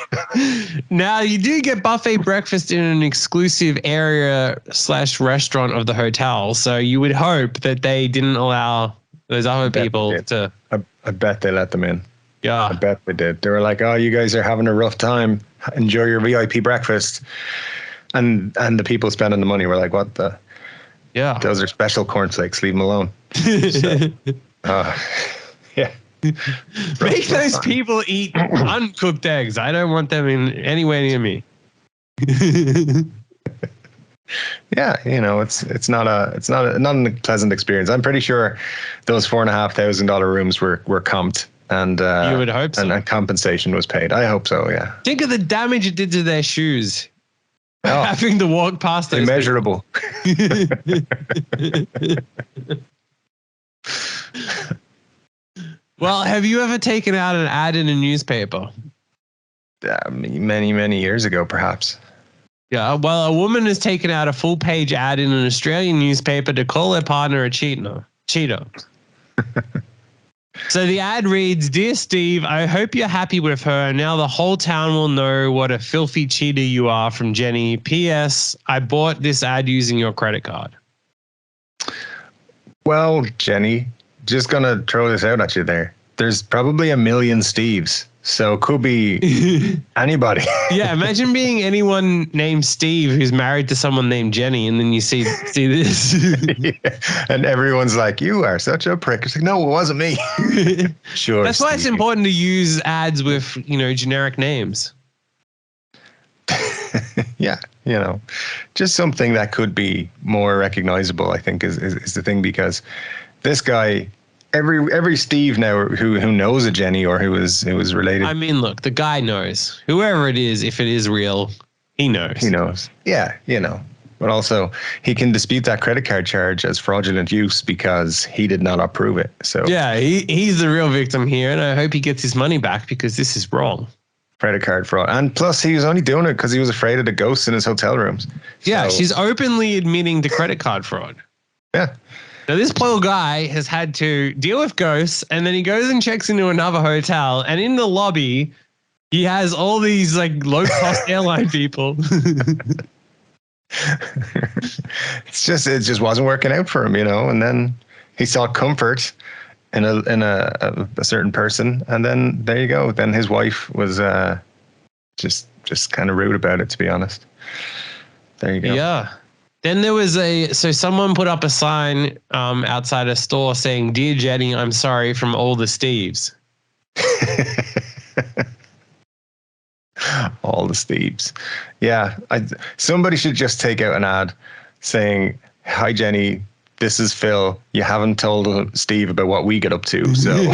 S1: Now, you do get buffet breakfast in an exclusive area / restaurant of the hotel. So you would hope that they didn't allow those other people to.
S2: I bet they let them in.
S1: Yeah.
S2: I bet they did. They were like, oh, you guys are having a rough time. Enjoy your VIP breakfast. And the people spending the money were like, what the?
S1: Yeah.
S2: Those are special cornflakes. Leave them alone. Yeah.
S1: Make those people eat uncooked eggs. I don't want them in anywhere near me.
S2: Yeah, it's not a pleasant experience. I'm pretty sure those $4,500 rooms were comped and
S1: you would hope so.
S2: And compensation was paid. I hope so. Yeah.
S1: Think of the damage it did to their shoes. Having to walk past those.
S2: Immeasurable.
S1: Well, have you ever taken out an ad in a newspaper?
S2: Many, many years ago, perhaps.
S1: Yeah, well, a woman has taken out a full-page ad in an Australian newspaper to call her partner a cheater. So the ad reads, "Dear Steve, I hope you're happy with her. Now the whole town will know what a filthy cheater you are from Jenny. P.S. I bought this ad using your credit card."
S2: Well, Jenny, just going to throw this out at you there. There's probably a million Steves. So it could be anybody.
S1: Yeah, imagine being anyone named Steve who's married to someone named Jenny, and then you see this.
S2: Yeah. And everyone's like, "You are such a prick." It's like, no, it wasn't me. Sure.
S1: That's why it's important to use ads with, generic names.
S2: Yeah, just something that could be more recognizable, I think, is the thing, because this guy, every Steve now who knows a Jenny or who is related.
S1: I mean, look, the guy knows. Whoever it is, if it is real, he knows.
S2: He knows. Yeah, But also, he can dispute that credit card charge as fraudulent use because he did not approve it. So
S1: yeah, he's the real victim here, and I hope he gets his money back because this is wrong.
S2: Credit card fraud. And plus, he was only doing it because he was afraid of the ghosts in his hotel rooms.
S1: Yeah, she's openly admitting to credit card fraud.
S2: Yeah.
S1: Now, this poor guy has had to deal with ghosts, and then he goes and checks into another hotel, and in the lobby, he has all these low-cost airline people.
S2: It just wasn't working out for him, and then he sought comfort in a certain person, and then there you go. Then his wife was just kind of rude about it, to be honest. There you go.
S1: Yeah. Then there was someone put up a sign outside a store saying, "Dear Jenny, I'm sorry from all the Steves."
S2: All the Steves. Yeah. Somebody should just take out an ad saying, "Hi, Jenny, this is Phil. You haven't told Steve about what we get up to." So,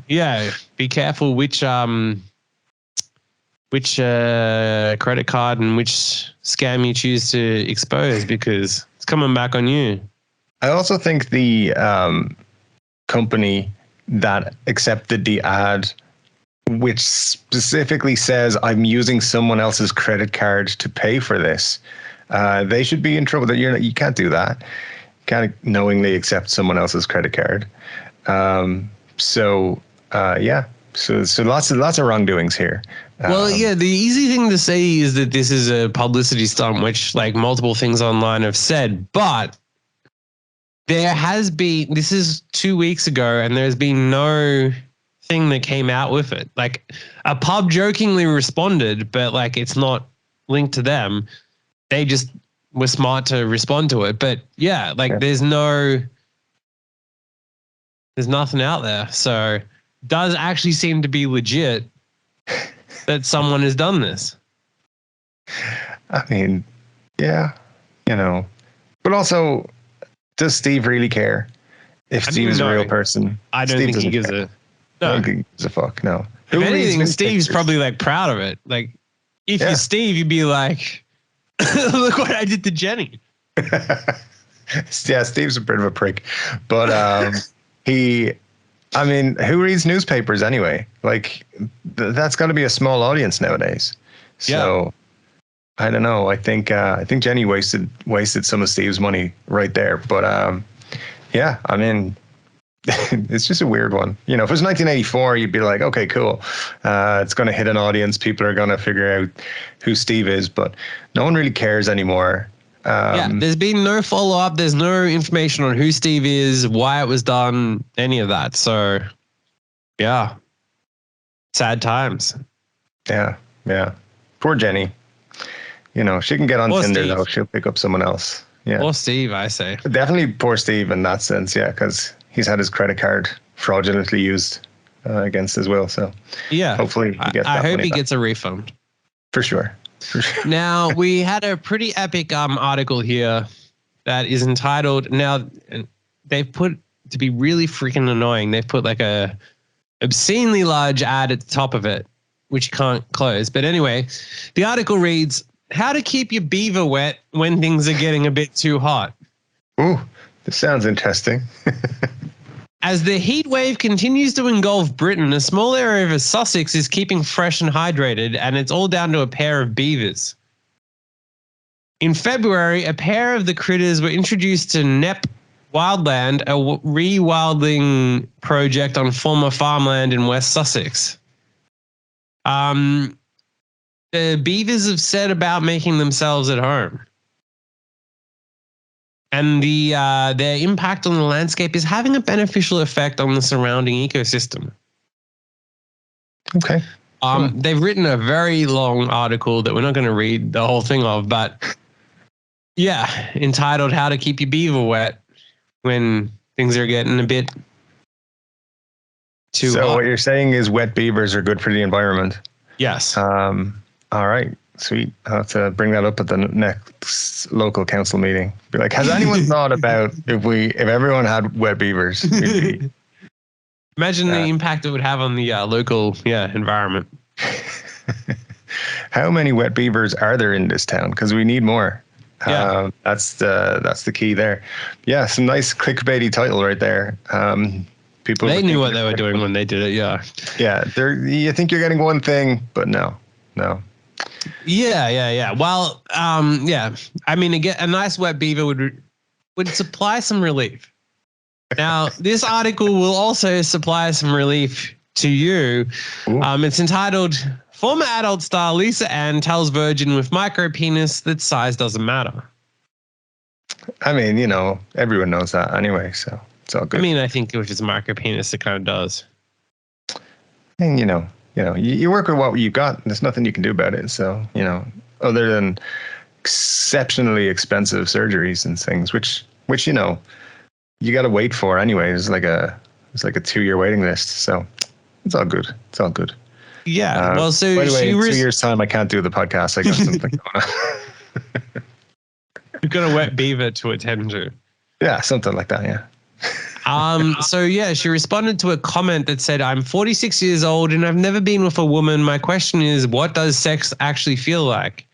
S1: Yeah. Be careful which credit card and which scam you choose to expose, because it's coming back on you.
S2: I also think the company that accepted the ad, which specifically says I'm using someone else's credit card to pay for this. They should be in trouble. That you can't do that. You can't knowingly accept someone else's credit card. So lots of wrongdoings here.
S1: Well, the easy thing to say is that this is a publicity stunt, which like multiple things online have said, but there has been, this is 2 weeks ago, and there's been no thing that came out with it. Like a pub jokingly responded, but like it's not linked to them. They just were smart to respond to it. But yeah, like there's nothing out there. So does actually seem to be legit that someone has done this.
S2: I mean, yeah, but also, does Steve really care? If Steve is a real person,
S1: I don't think he gives a. No.
S2: I don't think he gives a fuck. No.
S1: If anything, Steve's probably like proud of it. Like, if you're Steve, you'd be like, "Look what I did to Jenny."
S2: Yeah, Steve's a bit of a prick, but who reads newspapers anyway? Like, that's got to be a small audience nowadays. So, I don't know. I think Jenny wasted some of Steve's money right there. But it's just a weird one. If it was 1984, you'd be like, okay, cool. It's going to hit an audience. People are going to figure out who Steve is, but no one really cares anymore.
S1: There's been no follow up. There's no information on who Steve is, why it was done, any of that. So, yeah, sad times.
S2: Yeah. Poor Jenny. She can get on Tinder though. She'll pick up someone else. Yeah.
S1: Poor Steve, I say.
S2: Definitely poor Steve in that sense. Yeah, because he's had his credit card fraudulently used against his will. So
S1: yeah,
S2: hopefully he gets.
S1: I hope he gets a refund.
S2: For sure.
S1: Now, we had a pretty epic article here that is entitled, now they've put, to be really freaking annoying, they've put like a obscenely large ad at the top of it, which you can't close. But anyway, the article reads, how to keep your beaver wet when things are getting a bit too hot.
S2: Ooh, this sounds interesting.
S1: As the heat wave continues to engulf Britain, a small area of Sussex is keeping fresh and hydrated, and it's all down to a pair of beavers. In February, a pair of the critters were introduced to Knepp Wildland, a rewilding project on former farmland in West Sussex. The beavers have set about making themselves at home. And their impact on the landscape is having a beneficial effect on the surrounding ecosystem.
S2: Okay.
S1: They've written a very long article that we're not going to read the whole thing of, but yeah, entitled "How to Keep Your Beaver Wet When Things Are Getting a Bit Too Hot."
S2: So what you're saying is wet beavers are good for the environment.
S1: Yes.
S2: All right. Sweet. I'll have to bring that up at the next local council meeting. Be like, has anyone thought about if everyone had wet beavers?
S1: Imagine the impact it would have on the local environment.
S2: How many wet beavers are there in this town? Because we need more.
S1: Yeah.
S2: That's the key there. Yeah, some nice clickbaity title right there. People
S1: they knew what they were doing when they did it. Yeah.
S2: Yeah. You think you're getting one thing, but no.
S1: Yeah. Well, I mean, again, a nice wet beaver would supply some relief. Now, this article will also supply some relief to you. It's entitled, "Former adult star Lisa Ann tells Virgin with micro penis that size doesn't matter."
S2: I mean, everyone knows that anyway, so it's all good.
S1: I mean, I think if it's a micro penis, it kind of does.
S2: And you work with what you got. There's nothing you can do about it. So, other than exceptionally expensive surgeries and things, which you got to wait for anyway. It's like a 2-year waiting list. So it's all good.
S1: Yeah. Well, so
S2: by the way, in 2 years' time, I can't do the podcast. I got something going on.
S1: You've got a wet beaver to attend to.
S2: Yeah, something like that. Yeah.
S1: She responded to a comment that said, "I'm 46 years old and I've never been with a woman. My question is, what does sex actually feel like?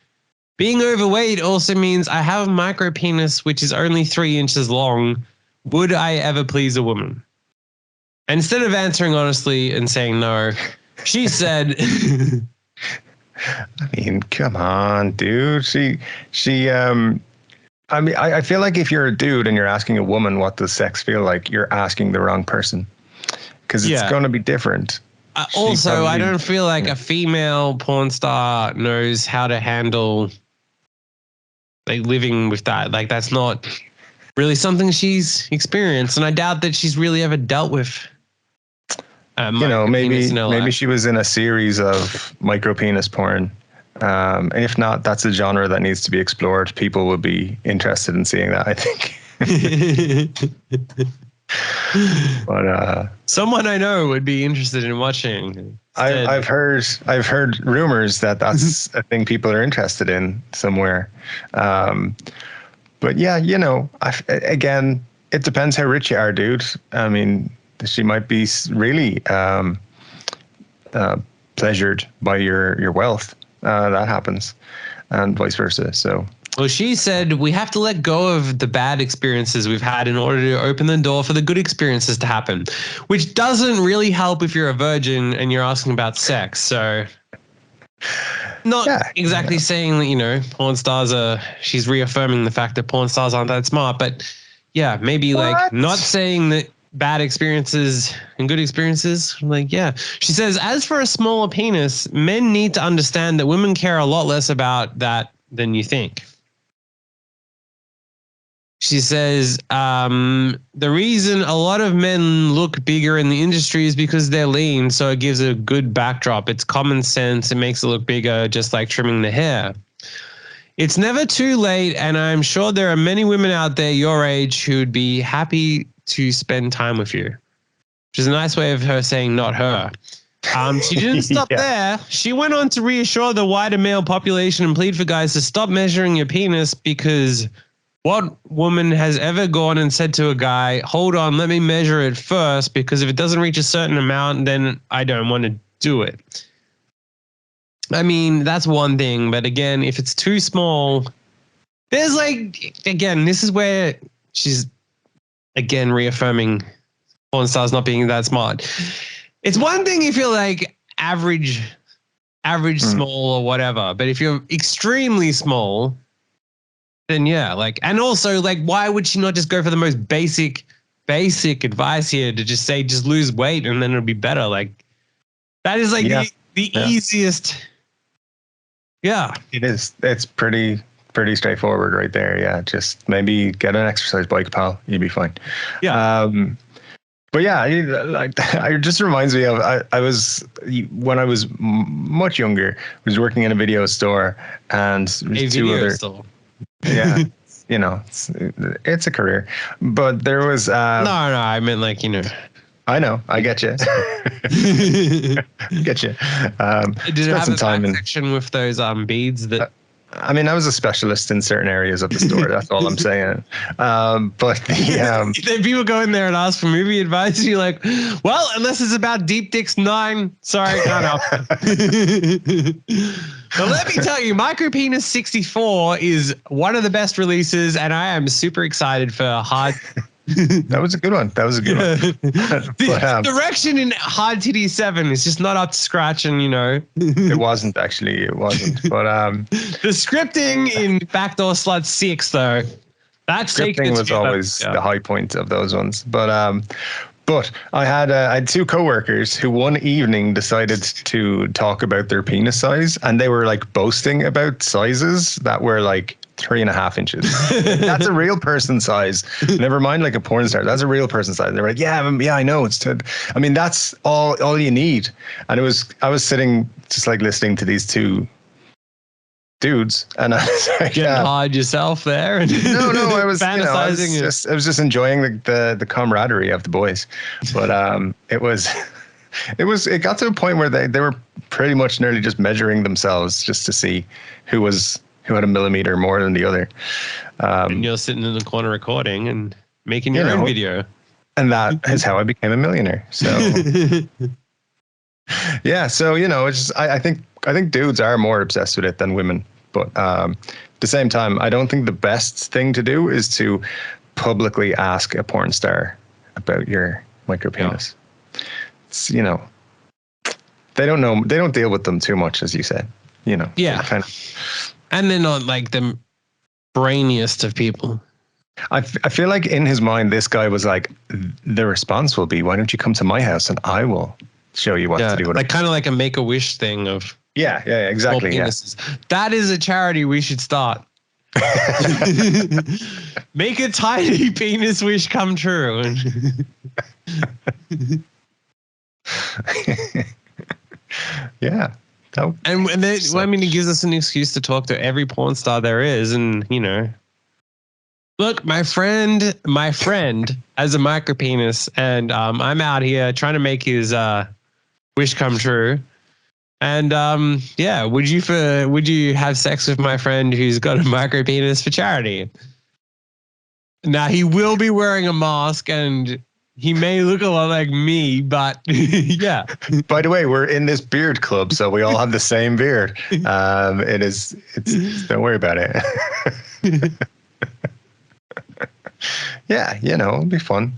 S1: Being overweight also means I have a micro penis, which is only 3 inches long. Would I ever please a woman?" Instead of answering honestly and saying no, she said,
S2: I mean, come on, dude. I feel like if you're a dude and you're asking a woman what does sex feel like, you're asking the wrong person because it's going to be different.
S1: Also, I don't feel like a female porn star knows how to handle like living with that. Like that's not really something she's experienced, and I doubt that she's really ever dealt with.
S2: Maybe she was in a series of micro penis porn. And if not, that's a genre that needs to be explored. People would be interested in seeing that, I think. But
S1: someone I know would be interested in watching.
S2: I've heard rumors that that's a thing people are interested in somewhere. But yeah, again, it depends how rich you are, dude. I mean, she might be really pleasured by your wealth. That happens, and vice versa. So,
S1: well, she said we have to let go of the bad experiences we've had in order to open the door for the good experiences to happen, which doesn't really help if you're a virgin and you're asking about sex. So, not exactly saying that, porn stars she's reaffirming the fact that porn stars aren't that smart, but yeah, maybe like not saying that bad experiences and good experiences. Like, yeah. She says, as for a smaller penis, men need to understand that women care a lot less about that than you think. She says, the reason a lot of men look bigger in the industry is because they're lean, so it gives a good backdrop. It's common sense. It makes it look bigger, just like trimming the hair. It's never too late, and I'm sure there are many women out there your age who would be happy to spend time with you, which is a nice way of her saying not her. She didn't stop there. She went on to reassure the wider male population and plead for guys to stop measuring your penis, because what woman has ever gone and said to a guy, hold on, let me measure it first, because if it doesn't reach a certain amount, then I don't want to do it. I mean, that's one thing. But again, if it's too small, there's again, this is where she's, again, reaffirming porn stars not being that smart. It's one thing if you're like average small or whatever, but if you're extremely small, then yeah, and also why would she not just go for the most basic advice here to just say, just lose weight and then it'll be better? That is the easiest. Yeah,
S2: it is. It's pretty straightforward right there. Yeah, just maybe get an exercise bike, pal. You'll be fine.
S1: Yeah.
S2: But yeah, it just reminds me of I was, when I was much younger, was working in a video store, and
S1: store.
S2: Yeah, it's a career. But there was
S1: no, I meant
S2: I know, I get you. Get you.
S1: Did it have a back section with those beads that?
S2: I mean, I was a specialist in certain areas of the store. That's all I'm saying. But
S1: then people go in there and ask for movie advice, and you're like, well, unless it's about Deep Dicks 9, sorry, can't help. But let me tell you, Micro Penis 64 is one of the best releases, and I am super excited for Hard.
S2: That was a good one.
S1: The direction in Hard Titty 7 is just not up to scratch, and
S2: it wasn't actually. It wasn't. But
S1: the scripting in Backdoor Slut 6, though, that's
S2: scripting was always the high point of those ones. But I had two coworkers who one evening decided to talk about their penis size, and they were boasting about sizes that were 3.5 inches. That's a real person size. Never mind a porn star. That's a real person size. They were like, yeah, I know. I mean, that's all you need. And I was sitting just listening to these two dudes, and I was like,
S1: getting hard yourself there.
S2: No, I was
S1: fantasizing.
S2: I was just enjoying the camaraderie of the boys. But it got to a point where they were pretty much nearly just measuring themselves just to see who had a millimeter more than the other.
S1: And you're sitting in the corner recording and making your own video.
S2: And that is how I became a millionaire. So yeah, so it's just, I think dudes are more obsessed with it than women. But at the same time, I don't think the best thing to do is to publicly ask a porn star about your micro penis. it's, you know, they don't deal with them too much, as you said, you know.
S1: Yeah.
S2: Kind of.
S1: And they're not like the brainiest of people.
S2: I feel like in his mind, this guy was like, the response will be, why don't you come to my house and I will show you what to do.
S1: Like kind of like a Make-A-Wish thing of.
S2: Yeah, exactly. Yeah.
S1: That is a charity we should start. Make a tiny penis wish come true.
S2: Yeah.
S1: And then, well, I mean, it gives us an excuse to talk to every porn star there is. And, you know, look, my friend has a micro penis, and I'm out here trying to make his wish come true. And yeah, would you have sex with my friend who's got a micro penis for charity? Now, he will be wearing a mask and he may look a lot like me, but yeah.
S2: By the way, we're in this beard club, so we all have the same beard. It's don't worry about it. Yeah, you know, it'll be fun.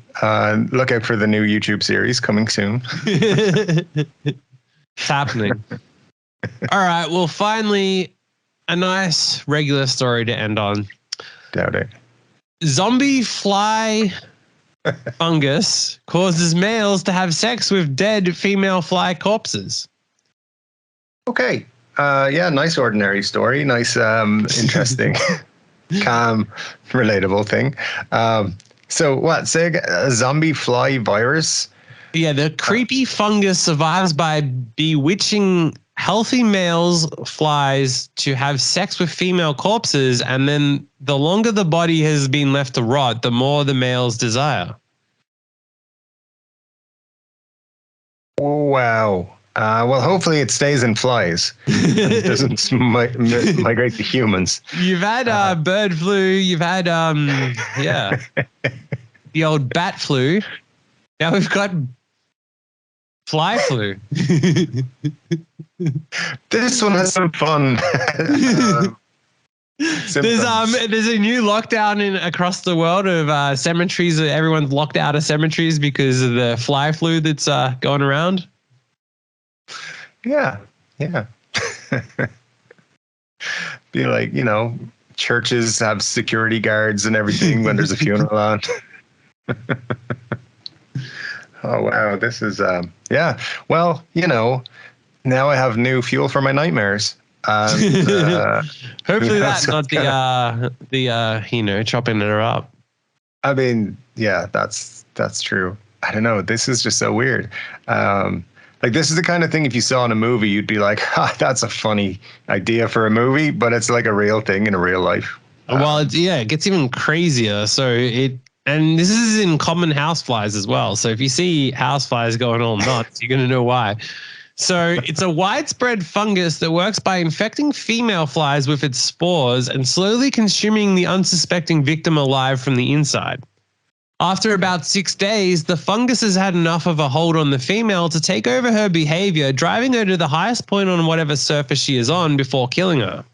S2: Look out for the new YouTube series coming soon.
S1: It's happening. All right. Well, finally, a nice regular story to end on.
S2: Doubt it.
S1: Zombie fly fungus causes males to have sex with dead female fly corpses.
S2: Okay. Yeah, nice ordinary story. Nice, interesting, calm, relatable thing. So what? Say again, a zombie fly virus?
S1: Yeah, the creepy fungus survives by bewitching healthy males flies to have sex with female corpses, and then the longer the body has been left to rot, the more the males desire.
S2: Wow. Well, hopefully it stays in flies. It doesn't migrate to humans.
S1: You've had bird flu. You've had, the old bat flu. Now we've got fly flu.
S2: This one has some fun.
S1: There's a new lockdown across the world of cemeteries. Everyone's locked out of cemeteries because of the fly flu that's going around.
S2: Yeah. Be like, you know, churches have security guards and everything when there's a funeral on. Oh, wow. This is, yeah. Well, you know, now I have new fuel for my nightmares.
S1: Hopefully that's not the you know, chopping her up.
S2: I mean, yeah, that's true. I don't know. This is just so weird. Like, this is the kind of thing, if you saw in a movie, you'd be like, that's a funny idea for a movie, but it's like a real thing in a real life.
S1: Well, it gets even crazier. And this is in common houseflies as well. So if you see houseflies going all nuts, you're going to know why. So it's a widespread fungus that works by infecting female flies with its spores and slowly consuming the unsuspecting victim alive from the inside. After about 6 days, the fungus has had enough of a hold on the female to take over her behavior, driving her to the highest point on whatever surface she is on before killing her.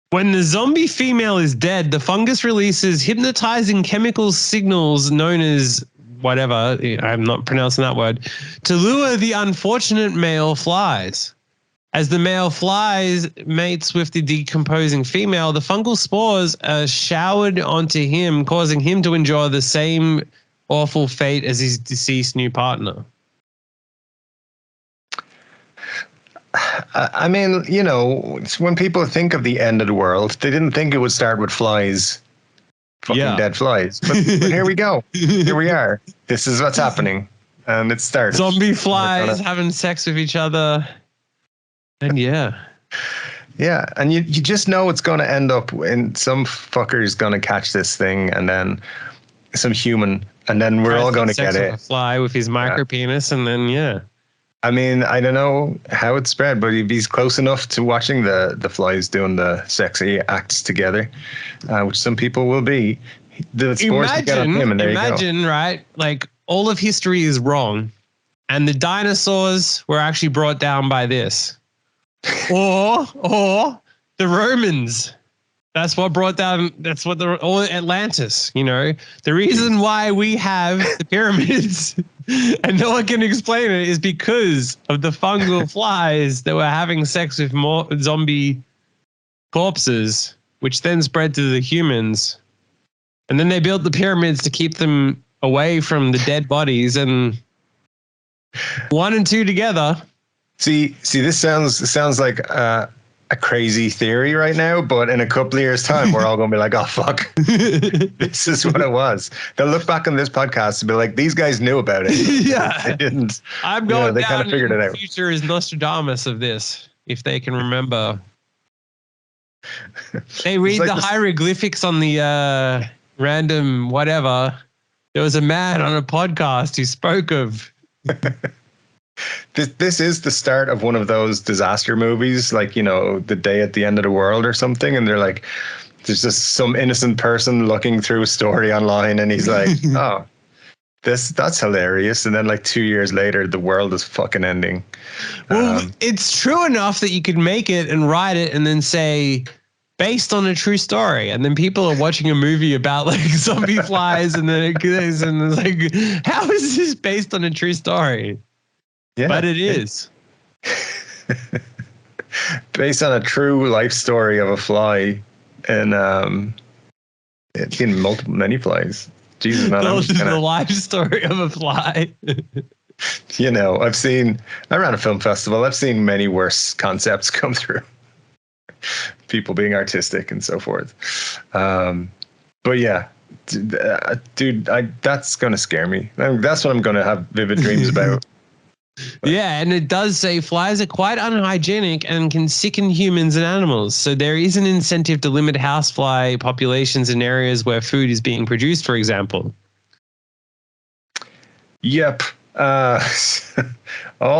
S1: When the zombie female is dead, the fungus releases hypnotizing chemical signals known as whatever, I'm not pronouncing that word, to lure the unfortunate male flies. As the male flies mates with the decomposing female, the fungal spores are showered onto him, causing him to enjoy the same awful fate as his deceased new partner.
S2: I mean, you know, when people think of the end of the world, they didn't think it would start with flies, dead flies. But here we go. Here we are. This is what's happening. And it started.
S1: Zombie flies having sex with each other. And yeah,
S2: and you just know it's going to end up in some fucker's going to catch this thing, and then some human, and then we're all going to get it.
S1: A fly with his micro penis, and then
S2: I mean, I don't know how it spread, but if he's close enough to watching the flies doing the sexy acts together, which some people will be, the spores can get on him, and there you go.
S1: Imagine, right? Like, all of history is wrong, and the dinosaurs were actually brought down by this. Or the Romans. That's what brought down, or Atlantis, you know. The reason why we have the pyramids And no one can explain it is because of the fungal flies that were having sex with more zombie corpses, which then spread to the humans. And then they built the pyramids to keep them away from the dead bodies, and 1 and 2 together.
S2: See, this sounds like a crazy theory right now, but in a couple of years' time, we're all going to be like, oh, fuck, this is what it was. They'll look back on this podcast and be like, these guys knew about it.
S1: Yeah.
S2: They didn't.
S1: I'm going
S2: they
S1: down
S2: kind of figured
S1: in
S2: it
S1: the
S2: out.
S1: future as Nostradamus of this, if they can remember. They read
S2: like
S1: the hieroglyphics on the random whatever. There was a man on a podcast who spoke of.
S2: This is the start of one of those disaster movies, like, The Day at the End of the World or something. And they're like, there's just some innocent person looking through a story online, and he's like, oh, that's hilarious. And then like 2 years later, the world is fucking ending.
S1: Well, it's true enough that you could make it and write it and then say, based on a true story. And then people are watching a movie about like zombie flies, and then it's like, how is this based on a true story?
S2: Yeah,
S1: but it is.
S2: Based on a true life story of a fly, and many flies. Jesus, man.
S1: The life story of a fly.
S2: I ran a film festival. I've seen many worse concepts come through. People being artistic and so forth. But yeah, dude, that's going to scare me. That's what I'm going to have vivid dreams about.
S1: Yeah, and it does say flies are quite unhygienic and can sicken humans and animals. So there is an incentive to limit housefly populations in areas where food is being produced, for example.
S2: Yep. All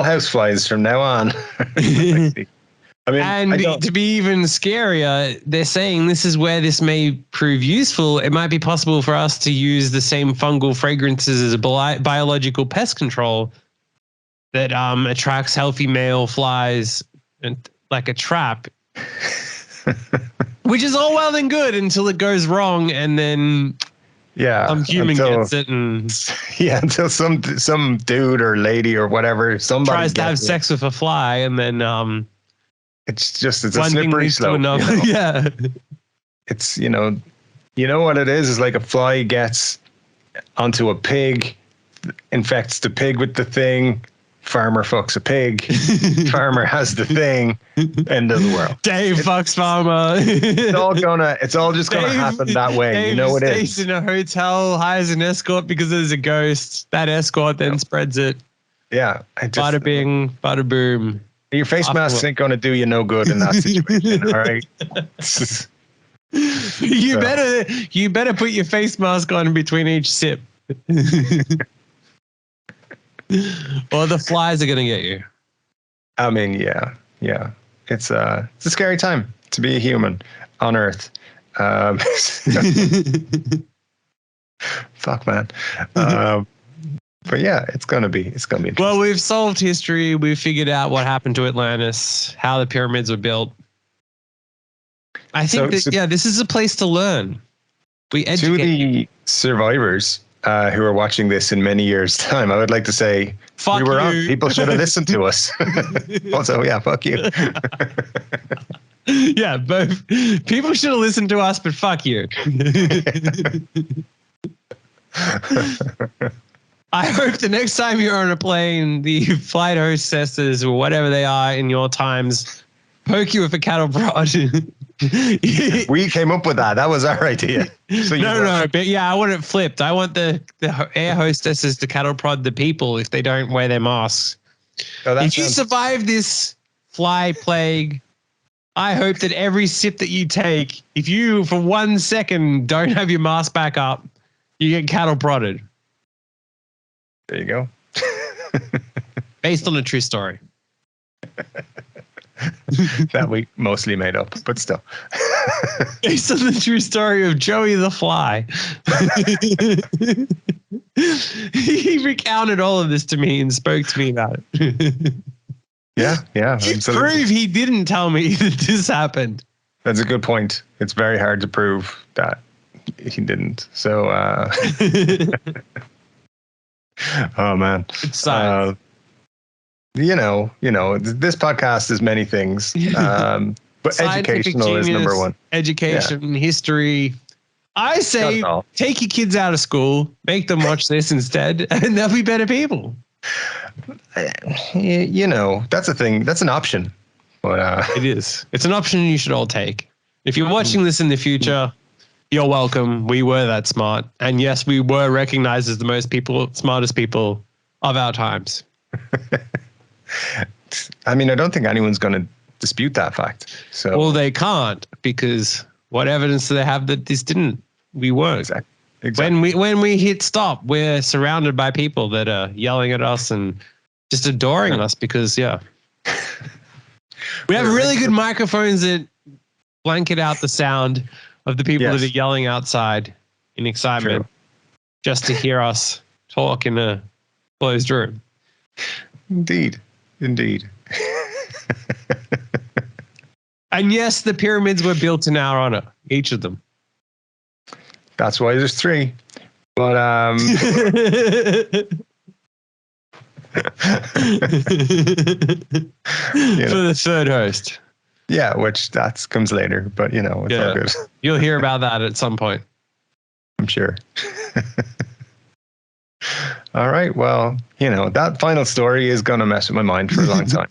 S2: houseflies from now on. I mean,
S1: and to be even scarier, they're saying this is where this may prove useful. It might be possible for us to use the same fungal fragrances as a biological pest control that attracts healthy male flies and like a trap, which is all well and good until it goes wrong, and then some human gets it, and
S2: until some dude or lady or whatever somebody
S1: tries to have sex with a fly, and then
S2: it's a slippery slope.
S1: Yeah,
S2: it's you know what it is like a fly gets onto a pig, infects the pig with the thing. Farmer fucks a pig. Farmer has the thing. End of the world.
S1: Dave fucks farmer.
S2: It's all just gonna happen that way.
S1: Dave
S2: you know what it
S1: stays in a hotel, hires an escort because there's a ghost. That escort then spreads it.
S2: Yeah.
S1: Bada bing, bada boom.
S2: Your face mask ain't gonna do you no good in that situation. All right.
S1: You better put your face mask on in between each sip. Or the flies are going to get you.
S2: I mean, yeah. It's a scary time to be a human on Earth. Fuck, man. But yeah, it's gonna be interesting.
S1: Well, we've solved history. We've figured out what happened to Atlantis, how the pyramids were built. I think this is a place to learn. We educate.
S2: To the survivors who are watching this in many years' time, I would like to say,
S1: fuck
S2: we were
S1: you.
S2: on. People should have listened to us. Also, yeah, fuck you.
S1: Yeah, both. People should have listened to us, but fuck you. I hope the next time you're on a plane, the flight hostesses or whatever they are in your times poke you with a cattle prod.
S2: We came up with that. That was our idea. So
S1: no, but yeah, I want it flipped. I want the air hostesses to cattle prod the people if they don't wear their masks. If you survive this fly plague, I hope that every sip that you take, if you for 1 second don't have your mask back up, you get cattle prodded.
S2: There you go.
S1: Based on a true story.
S2: That we mostly made up, but still.
S1: Based on the true story of Joey the Fly. He recounted all of this to me and spoke to me about it.
S2: Yeah.
S1: You prove he didn't tell me that this happened.
S2: That's a good point. It's very hard to prove that he didn't. So Oh man.
S1: It's science.
S2: This podcast is many things. But educational is number one.
S1: Education, history. I say take your kids out of school, make them watch this instead, and they'll be better people.
S2: That's a thing. That's an option. But
S1: it is. It's an option you should all take. If you're watching this in the future, you're welcome. We were that smart. And yes, we were recognized as the smartest people of our times.
S2: I mean, I don't think anyone's going to dispute that fact. So,
S1: well, they can't, because what evidence do they have that this didn't? We weren't.
S2: Exactly.
S1: When we hit stop, we're surrounded by people that are yelling at us and just adoring us because, we have really good microphones that blanket out the sound of the people that are yelling outside in excitement just to hear us talk in a closed room.
S2: Indeed.
S1: And yes, the pyramids were built in our honor, each of them.
S2: That's why there's 3. But
S1: for the third host.
S2: Yeah, which that comes later, but it's all good.
S1: You'll hear about that at some point.
S2: I'm sure. All right. Well, that final story is going to mess with my mind for a long time.